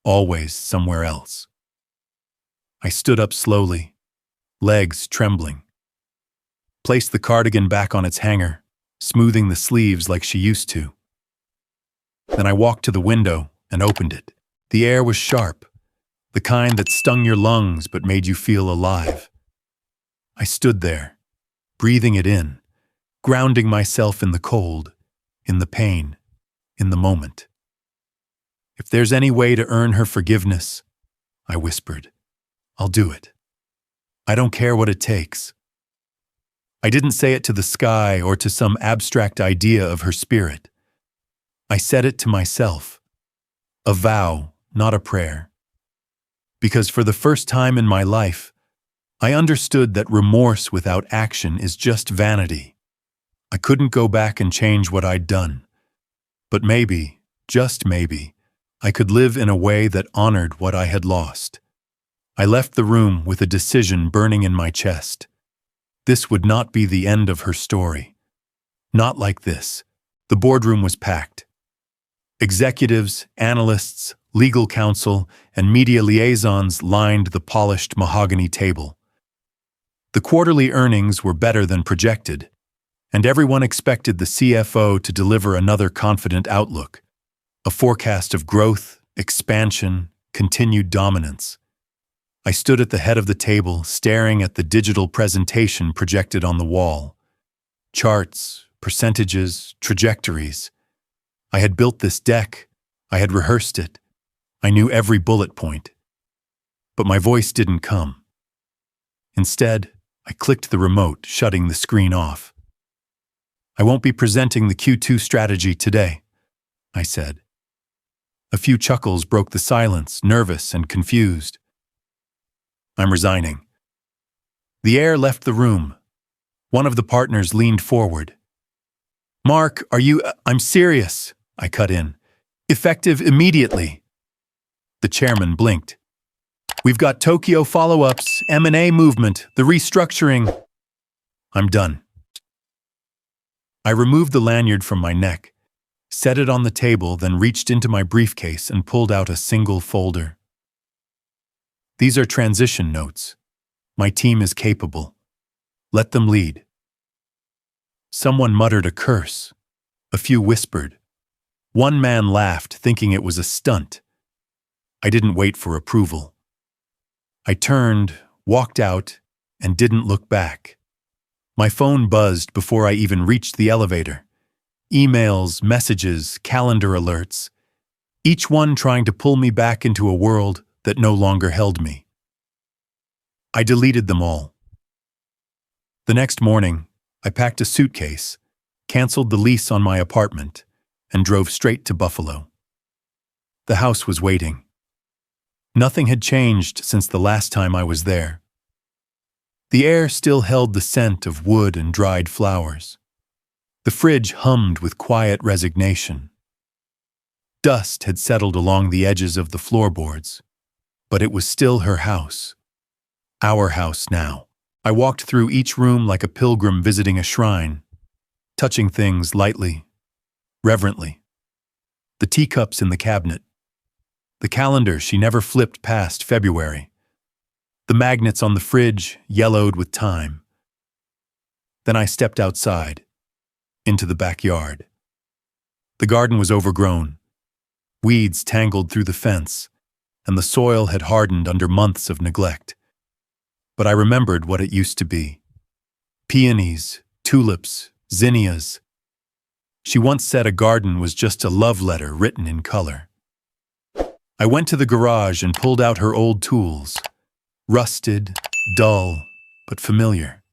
Always somewhere else. I stood up slowly, legs trembling. Placed the cardigan back on its hanger, smoothing the sleeves like she used to. Then I walked to the window and opened it. The air was sharp, the kind that stung your lungs but made you feel alive. I stood there, breathing it in, grounding myself in the cold, in the pain, in the moment. If there's any way to earn her forgiveness, I whispered, I'll do it. I don't care what it takes. I didn't say it to the sky or to some abstract idea of her spirit. I said it to myself, a vow, not a prayer. Because for the first time in my life, I understood that remorse without action is just vanity. I couldn't go back and change what I'd done. But maybe, just maybe, I could live in a way that honored what I had lost. I left the room with a decision burning in my chest. This would not be the end of her story. Not like this. The boardroom was packed. Executives, analysts, legal counsel, and media liaisons lined the polished mahogany table. The quarterly earnings were better than projected, and everyone expected the CFO to deliver another confident outlook, a forecast of growth, expansion, continued dominance. I stood at the head of the table, staring at the digital presentation projected on the wall. Charts, percentages, trajectories. I had built this deck. I had rehearsed it. I knew every bullet point. But my voice didn't come. Instead, I clicked the remote, shutting the screen off. I won't be presenting the Q2 strategy today, I said. A few chuckles broke the silence, nervous and confused. I'm resigning. The heir left the room. One of the partners leaned forward. Mark, I'm serious, I cut in. Effective immediately. The chairman blinked. We've got Tokyo follow-ups, M&A movement, the restructuring. I'm done. I removed the lanyard from my neck, set it on the table, then reached into my briefcase and pulled out a single folder. These are transition notes. My team is capable. Let them lead. Someone muttered a curse. A few whispered. One man laughed, thinking it was a stunt. I didn't wait for approval. I turned, walked out, and didn't look back. My phone buzzed before I even reached the elevator. Emails, messages, calendar alerts, each one trying to pull me back into a world that no longer held me. I deleted them all. The next morning, I packed a suitcase, canceled the lease on my apartment, and drove straight to Buffalo. The house was waiting. Nothing had changed since the last time I was there. The air still held the scent of wood and dried flowers. The fridge hummed with quiet resignation. Dust had settled along the edges of the floorboards, but it was still her house. Our house now. I walked through each room like a pilgrim visiting a shrine, touching things lightly, reverently. The teacups in the cabinet. The calendar she never flipped past February. The magnets on the fridge yellowed with time. Then I stepped outside, into the backyard. The garden was overgrown. Weeds tangled through the fence, and the soil had hardened under months of neglect. But I remembered what it used to be. Peonies, tulips, zinnias. She once said a garden was just a love letter written in color. I went to the garage and pulled out her old tools. Rusted, dull, but familiar.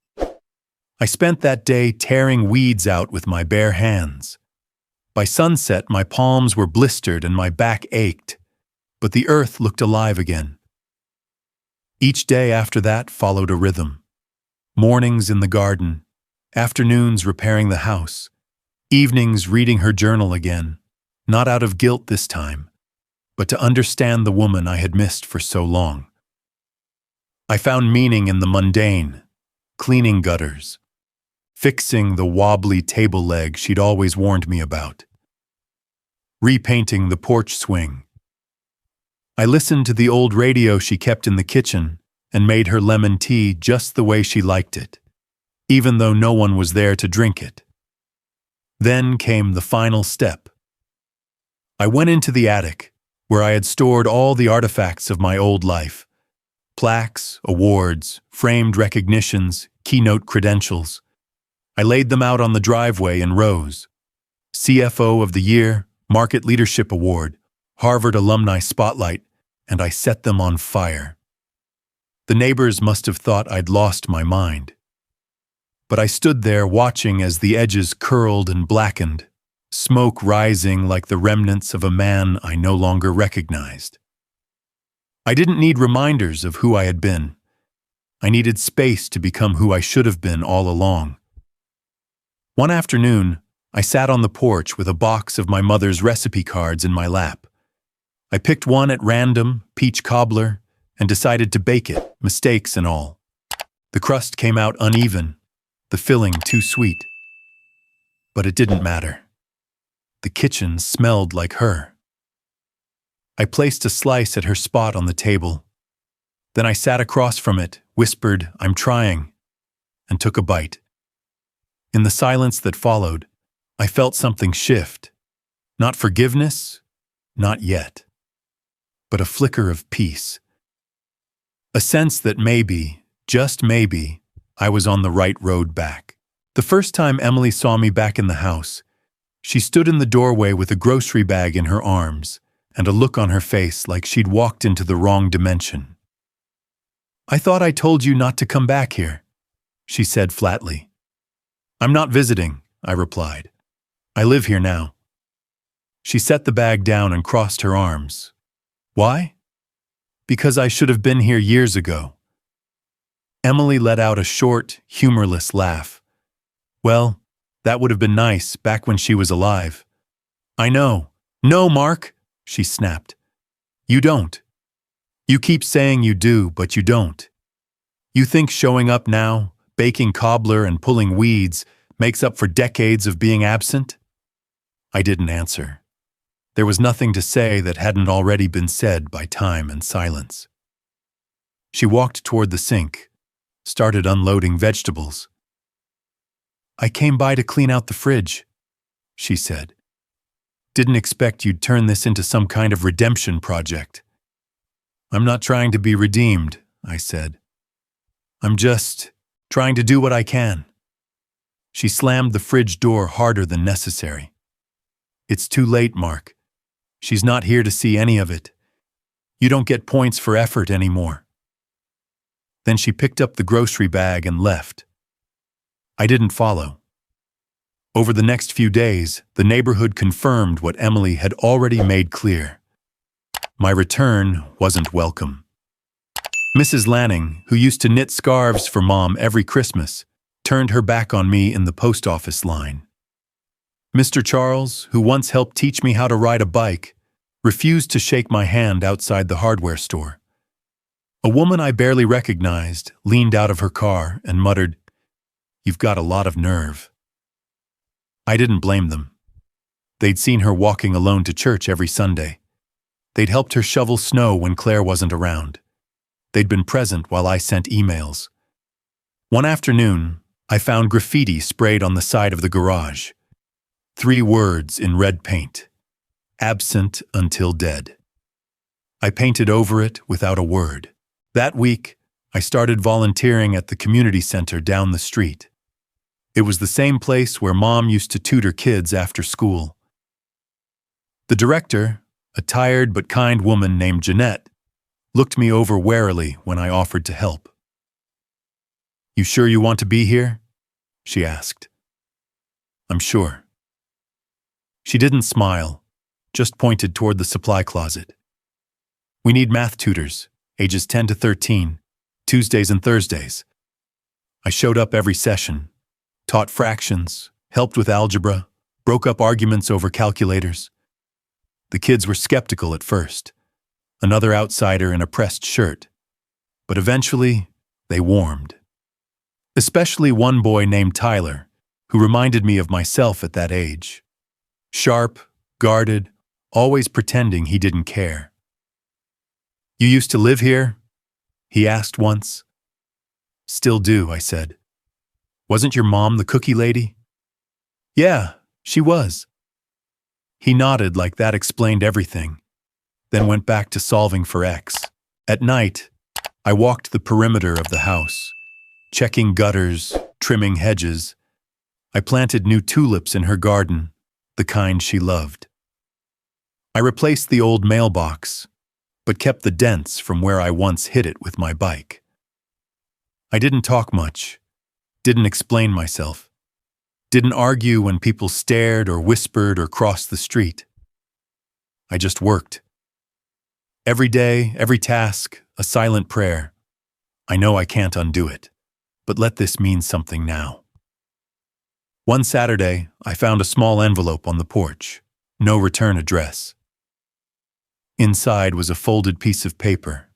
I spent that day tearing weeds out with my bare hands. By sunset, my palms were blistered and my back ached, but the earth looked alive again. Each day after that followed a rhythm. Mornings in the garden, afternoons repairing the house, evenings reading her journal again, not out of guilt this time, but to understand the woman I had missed for so long. I found meaning in the mundane, cleaning gutters, fixing the wobbly table leg she'd always warned me about, repainting the porch swing. I listened to the old radio she kept in the kitchen and made her lemon tea just the way she liked it, even though no one was there to drink it. Then came the final step. I went into the attic, where I had stored all the artifacts of my old life. Plaques, awards, framed recognitions, keynote credentials. I laid them out on the driveway in rows. CFO of the Year, Market Leadership Award, Harvard Alumni Spotlight, and I set them on fire. The neighbors must have thought I'd lost my mind. But I stood there watching as the edges curled and blackened, smoke rising like the remnants of a man I no longer recognized. I didn't need reminders of who I had been. I needed space to become who I should have been all along. One afternoon, I sat on the porch with a box of my mother's recipe cards in my lap. I picked one at random, peach cobbler, and decided to bake it, mistakes and all. The crust came out uneven, the filling too sweet. But it didn't matter. The kitchen smelled like her. I placed a slice at her spot on the table. Then I sat across from it, whispered, "I'm trying," and took a bite. In the silence that followed, I felt something shift. Not forgiveness, not yet, but a flicker of peace. A sense that maybe, just maybe, I was on the right road back. The first time Emily saw me back in the house, she stood in the doorway with a grocery bag in her arms and a look on her face like she'd walked into the wrong dimension. "I thought I told you not to come back here," she said flatly. "I'm not visiting. I replied. I live here now. She set the bag down and crossed her arms. Why? Because I should have been here years ago. Emily let out a short, humorless laugh. Well, that would have been nice back when she was alive. I know. No, Mark, she snapped. You don't. You keep saying you do, but you don't. You think showing up now, baking cobbler and pulling weeds, makes up for decades of being absent? I didn't answer. There was nothing to say that hadn't already been said by time and silence. She walked toward the sink, started unloading vegetables. I came by to clean out the fridge, she said. Didn't expect you'd turn this into some kind of redemption project. I'm not trying to be redeemed, I said. I'm just trying to do what I can. She slammed the fridge door harder than necessary. It's too late, Mark. She's not here to see any of it. You don't get points for effort anymore. Then she picked up the grocery bag and left. I didn't follow. Over the next few days, the neighborhood confirmed what Emily had already made clear. My return wasn't welcome. Mrs. Lanning, who used to knit scarves for Mom every Christmas, turned her back on me in the post office line. Mr. Charles, who once helped teach me how to ride a bike, refused to shake my hand outside the hardware store. A woman I barely recognized leaned out of her car and muttered, "You've got a lot of nerve." I didn't blame them. They'd seen her walking alone to church every Sunday. They'd helped her shovel snow when Claire wasn't around. They'd been present while I sent emails. One afternoon, I found graffiti sprayed on the side of the garage. 3 words in red paint. Absent until dead. I painted over it without a word. That week, I started volunteering at the community center down the street. It was the same place where Mom used to tutor kids after school. The director, a tired but kind woman named Jeanette, looked me over warily when I offered to help. "You sure you want to be here?" she asked. "I'm sure." She didn't smile, just pointed toward the supply closet. "We need math tutors, ages 10 to 13, Tuesdays and Thursdays." I showed up every session, taught fractions, helped with algebra, broke up arguments over calculators. The kids were skeptical at first, another outsider in a pressed shirt, but eventually they warmed. Especially one boy named Tyler, who reminded me of myself at that age. Sharp, guarded, always pretending he didn't care. "You used to live here?" he asked once. "Still do," I said. "Wasn't your mom the cookie lady?" "Yeah, she was." He nodded like that explained everything, then went back to solving for X. At night, I walked the perimeter of the house, checking gutters, trimming hedges. I planted new tulips in her garden, the kind she loved. I replaced the old mailbox, but kept the dents from where I once hit it with my bike. I didn't talk much, didn't explain myself, didn't argue when people stared or whispered or crossed the street. I just worked. Every day, every task, a silent prayer. I know I can't undo it, but let this mean something now. One Saturday, I found a small envelope on the porch, no return address. Inside was a folded piece of paper.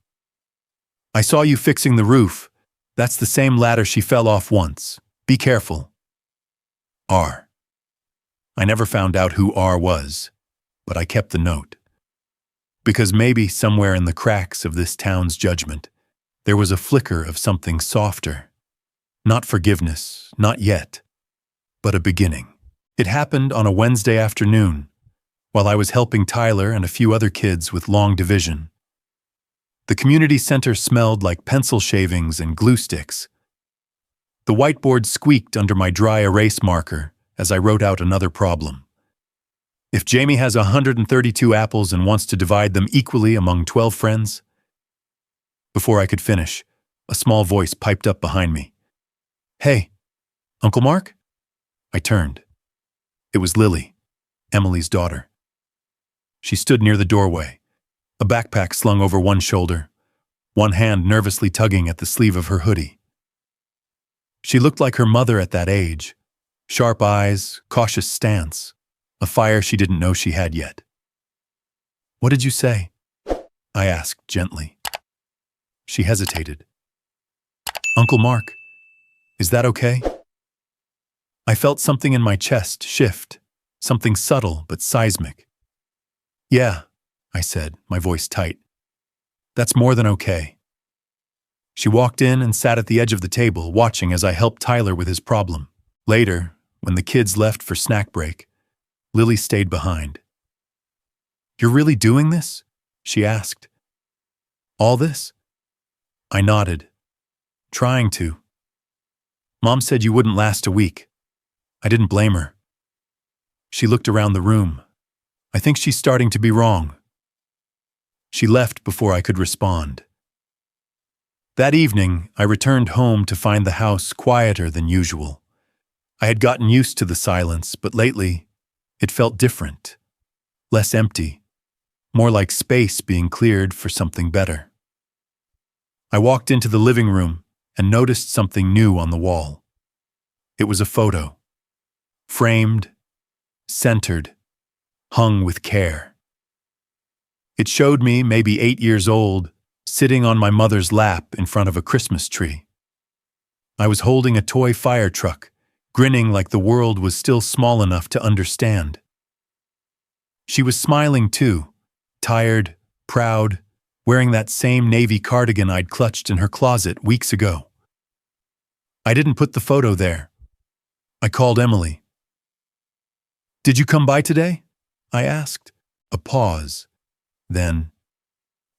"I saw you fixing the roof. That's the same ladder she fell off once. Be careful. R." I never found out who R was, but I kept the note. Because maybe somewhere in the cracks of this town's judgment, there was a flicker of something softer. Not forgiveness, not yet, but a beginning. It happened on a Wednesday afternoon, while I was helping Tyler and a few other kids with long division. The community center smelled like pencil shavings and glue sticks. The whiteboard squeaked under my dry erase marker as I wrote out another problem. If Jamie has 132 apples and wants to divide them equally among 12 friends? Before I could finish, a small voice piped up behind me. "Hey, Uncle Mark?" I turned. It was Lily, Emily's daughter. She stood near the doorway, a backpack slung over one shoulder, one hand nervously tugging at the sleeve of her hoodie. She looked like her mother at that age, sharp eyes, cautious stance, a fire she didn't know she had yet. "What did you say?" I asked gently. She hesitated. "Uncle Mark, is that okay?" I felt something in my chest shift, something subtle but seismic. "Yeah," I said, my voice tight. "That's more than okay." She walked in and sat at the edge of the table, watching as I helped Tyler with his problem. Later, when the kids left for snack break, Lily stayed behind. "You're really doing this?" she asked. "All this?" I nodded. "Trying to. Mom said you wouldn't last a week." I didn't blame her. She looked around the room. "I think she's starting to be wrong." She left before I could respond. That evening, I returned home to find the house quieter than usual. I had gotten used to the silence, but lately, it felt different. Less empty. More like space being cleared for something better. I walked into the living room and noticed something new on the wall. It was a photo. Framed, centered, hung with care. It showed me, maybe 8 years old, sitting on my mother's lap in front of a Christmas tree. I was holding a toy fire truck, grinning like the world was still small enough to understand. She was smiling too, tired, proud, wearing that same navy cardigan I'd clutched in her closet weeks ago. I didn't put the photo there. I called Emily. "Did you come by today?" I asked. A pause. Then,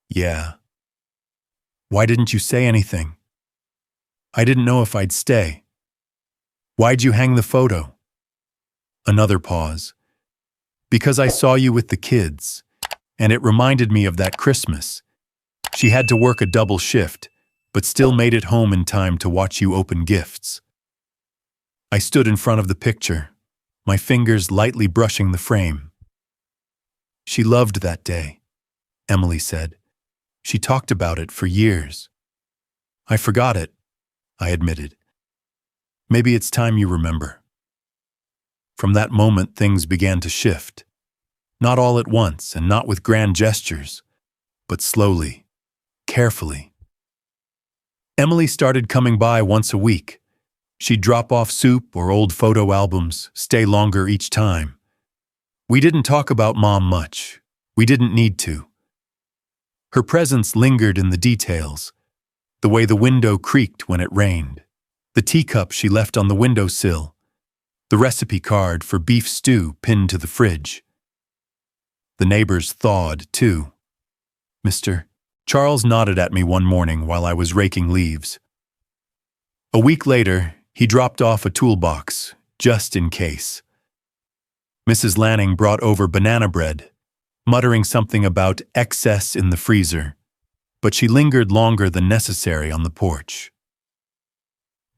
"Yeah." "Why didn't you say anything?" "I didn't know if I'd stay." "Why'd you hang the photo?" Another pause. "Because I saw you with the kids, and it reminded me of that Christmas. She had to work a double shift, but still made it home in time to watch you open gifts." I stood in front of the picture, my fingers lightly brushing the frame. "She loved that day," Emily said. "She talked about it for years." "I forgot it," I admitted. "Maybe it's time you remember." From that moment, things began to shift. Not all at once and not with grand gestures, but slowly, carefully. Emily started coming by once a week. She'd drop off soup or old photo albums, stay longer each time. We didn't talk about Mom much. We didn't need to. Her presence lingered in the details, the way the window creaked when it rained, the teacup she left on the windowsill, the recipe card for beef stew pinned to the fridge. The neighbors thawed, too. Mr. Charles nodded at me one morning while I was raking leaves. A week later, he dropped off a toolbox, just in case. Mrs. Lanning brought over banana bread, muttering something about excess in the freezer, but she lingered longer than necessary on the porch.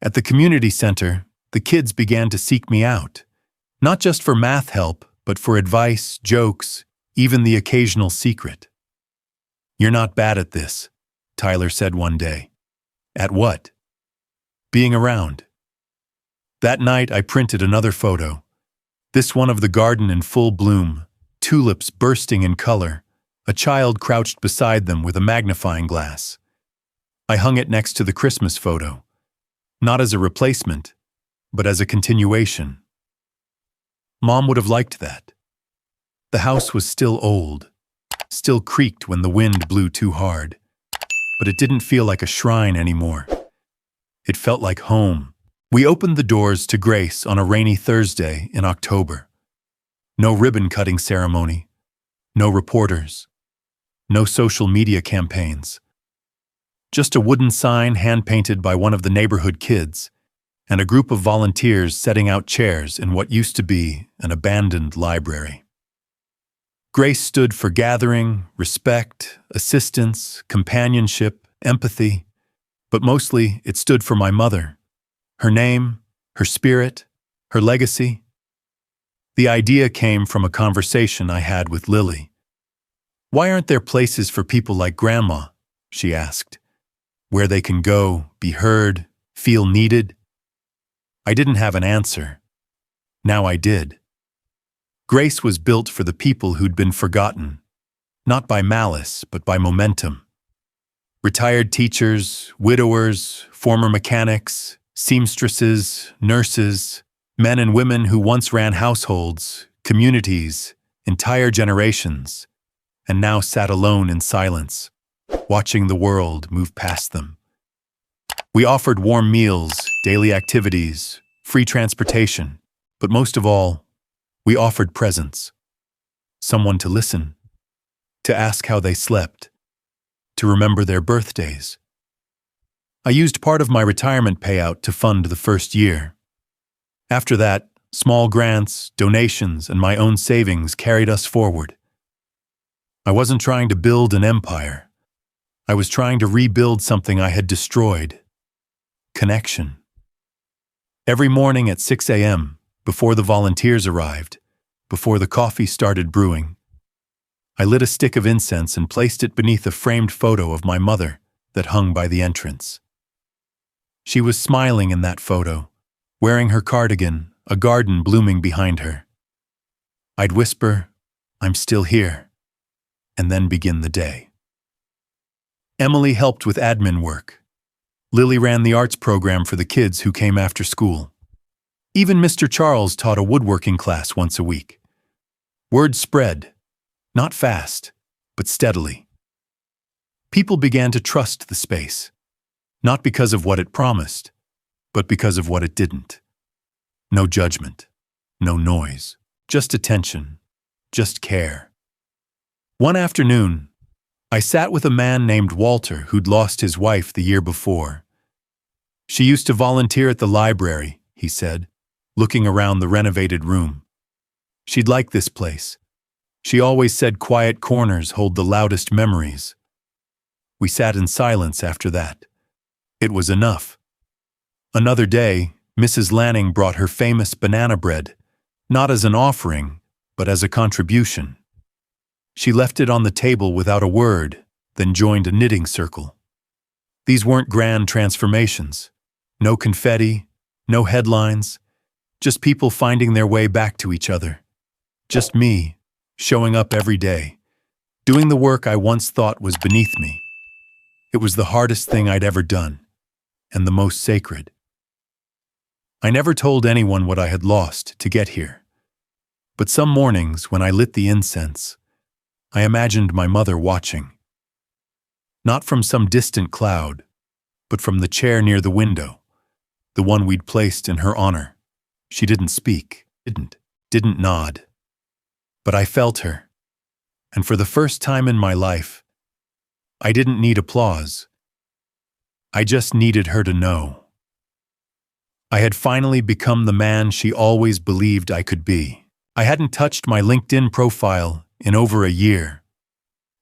At the community center, the kids began to seek me out, not just for math help, but for advice, jokes, even the occasional secret. "You're not bad at this," Tyler said one day. "At what?" "Being around." That night, I printed another photo. This one of the garden in full bloom, tulips bursting in color, a child crouched beside them with a magnifying glass. I hung it next to the Christmas photo, not as a replacement, but as a continuation. Mom would have liked that. The house was still old, still creaked when the wind blew too hard, but it didn't feel like a shrine anymore. It felt like home. We opened the doors to Grace on a rainy Thursday in October. No ribbon-cutting ceremony, no reporters, no social media campaigns. Just a wooden sign hand-painted by one of the neighborhood kids, and a group of volunteers setting out chairs in what used to be an abandoned library. Grace stood for gathering, respect, assistance, companionship, empathy, but mostly it stood for my mother. Her name, her spirit, her legacy. The idea came from a conversation I had with Lily. "Why aren't there places for people like Grandma?" she asked. "Where they can go, be heard, feel needed?" I didn't have an answer. Now I did. Grace was built for the people who'd been forgotten, not by malice, but by momentum. Retired teachers, widowers, former mechanics, seamstresses, nurses, men and women who once ran households, communities, entire generations, and now sat alone in silence, watching the world move past them. We offered warm meals, daily activities, free transportation, but most of all, we offered presence. Someone to listen, to ask how they slept, to remember their birthdays. I used part of my retirement payout to fund the first year. After that, small grants, donations, and my own savings carried us forward. I wasn't trying to build an empire. I was trying to rebuild something I had destroyed. Connection. Every morning at 6 a.m., before the volunteers arrived, before the coffee started brewing, I lit a stick of incense and placed it beneath a framed photo of my mother that hung by the entrance. She was smiling in that photo, wearing her cardigan, a garden blooming behind her. I'd whisper, "I'm still here," and then begin the day. Emily helped with admin work. Lily ran the arts program for the kids who came after school. Even Mr. Charles taught a woodworking class once a week. Word spread, not fast, but steadily. People began to trust the space, not because of what it promised, but because of what it didn't. No judgment, no noise, just attention, just care. One afternoon, I sat with a man named Walter who'd lost his wife the year before. "She used to volunteer at the library," he said, looking around the renovated room. "She'd like this place. She always said quiet corners hold the loudest memories." We sat in silence after that. It was enough. Another day, Mrs. Lanning brought her famous banana bread, not as an offering, but as a contribution. She left it on the table without a word, then joined a knitting circle. These weren't grand transformations. No confetti, no headlines, just people finding their way back to each other. Just me, showing up every day, doing the work I once thought was beneath me. It was the hardest thing I'd ever done, and the most sacred. I never told anyone what I had lost to get here. But some mornings when I lit the incense, I imagined my mother watching. Not from some distant cloud, but from the chair near the window, the one we'd placed in her honor. She didn't speak, didn't nod. But I felt her, and for the first time in my life, I didn't need applause. I just needed her to know. I had finally become the man she always believed I could be. I hadn't touched my LinkedIn profile in over a year.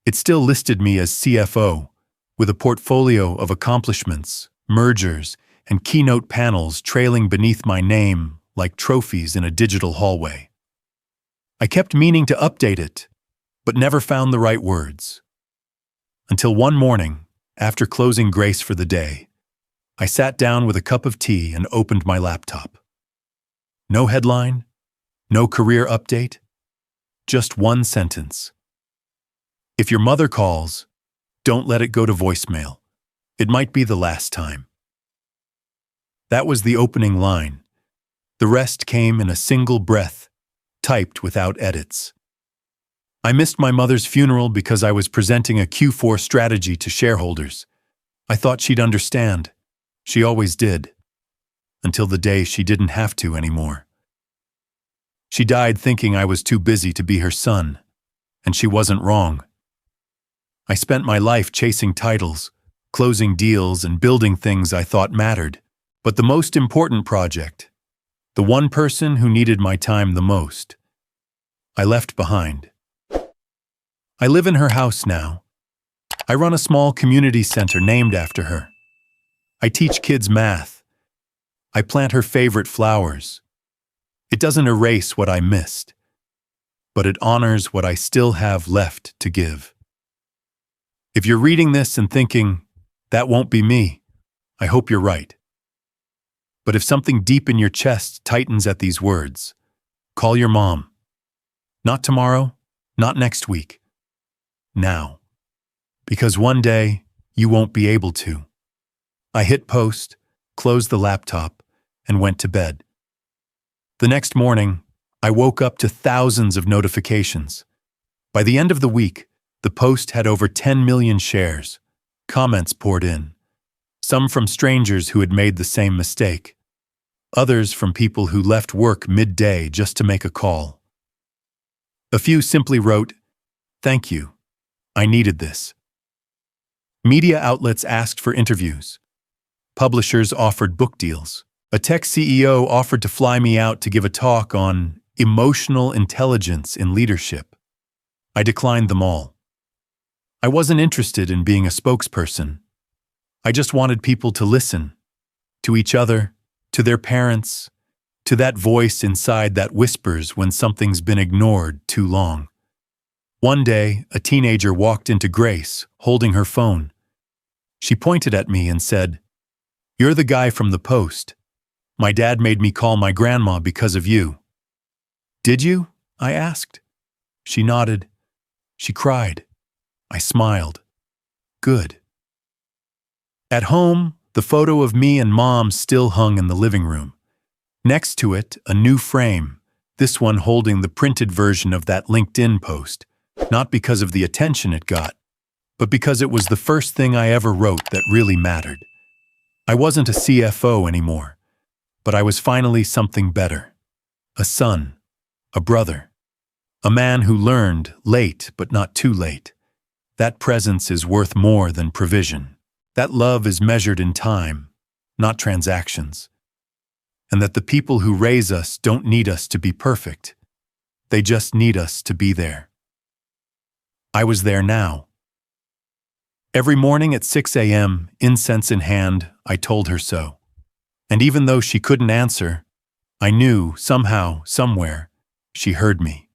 It still listed me as CFO, with a portfolio of accomplishments, mergers, and keynote panels trailing beneath my name like trophies in a digital hallway. I kept meaning to update it, but never found the right words. Until one morning, after closing Grace for the day, I sat down with a cup of tea and opened my laptop. No headline, no career update, just one sentence. "If your mother calls, don't let it go to voicemail. It might be the last time." That was the opening line. The rest came in a single breath, typed without edits. I missed my mother's funeral because I was presenting a Q4 strategy to shareholders. I thought she'd understand. She always did. Until the day she didn't have to anymore. She died thinking I was too busy to be her son, and she wasn't wrong. I spent my life chasing titles, closing deals, and building things I thought mattered. But the most important project, the one person who needed my time the most, I left behind. I live in her house now. I run a small community center named after her. I teach kids math. I plant her favorite flowers. It doesn't erase what I missed, but it honors what I still have left to give. If you're reading this and thinking, that won't be me, I hope you're right. But if something deep in your chest tightens at these words, call your mom. Not tomorrow, not next week. Now. Because one day, you won't be able to. I hit post, closed the laptop, and went to bed. The next morning, I woke up to thousands of notifications. By the end of the week, the post had over 10 million shares. Comments poured in. Some from strangers who had made the same mistake. Others from people who left work midday just to make a call. A few simply wrote, "Thank you. I needed this." Media outlets asked for interviews. Publishers offered book deals. A tech CEO offered to fly me out to give a talk on emotional intelligence in leadership. I declined them all. I wasn't interested in being a spokesperson. I just wanted people to listen. To each other, to their parents, to that voice inside that whispers when something's been ignored too long. One day, a teenager walked into Grace, holding her phone. She pointed at me and said, "You're the guy from the Post. My dad made me call my grandma because of you." "Did you?" I asked. She nodded. She cried. I smiled. Good. At home, the photo of me and Mom still hung in the living room. Next to it, a new frame, this one holding the printed version of that LinkedIn post, not because of the attention it got, but because it was the first thing I ever wrote that really mattered. I wasn't a CFO anymore, but I was finally something better. A son, a brother, a man who learned late but not too late. That presence is worth more than provision. That love is measured in time, not transactions. And that the people who raise us don't need us to be perfect. They just need us to be there. I was there now. Every morning at 6 a.m., incense in hand, I told her so. And even though she couldn't answer, I knew, somehow, somewhere, she heard me.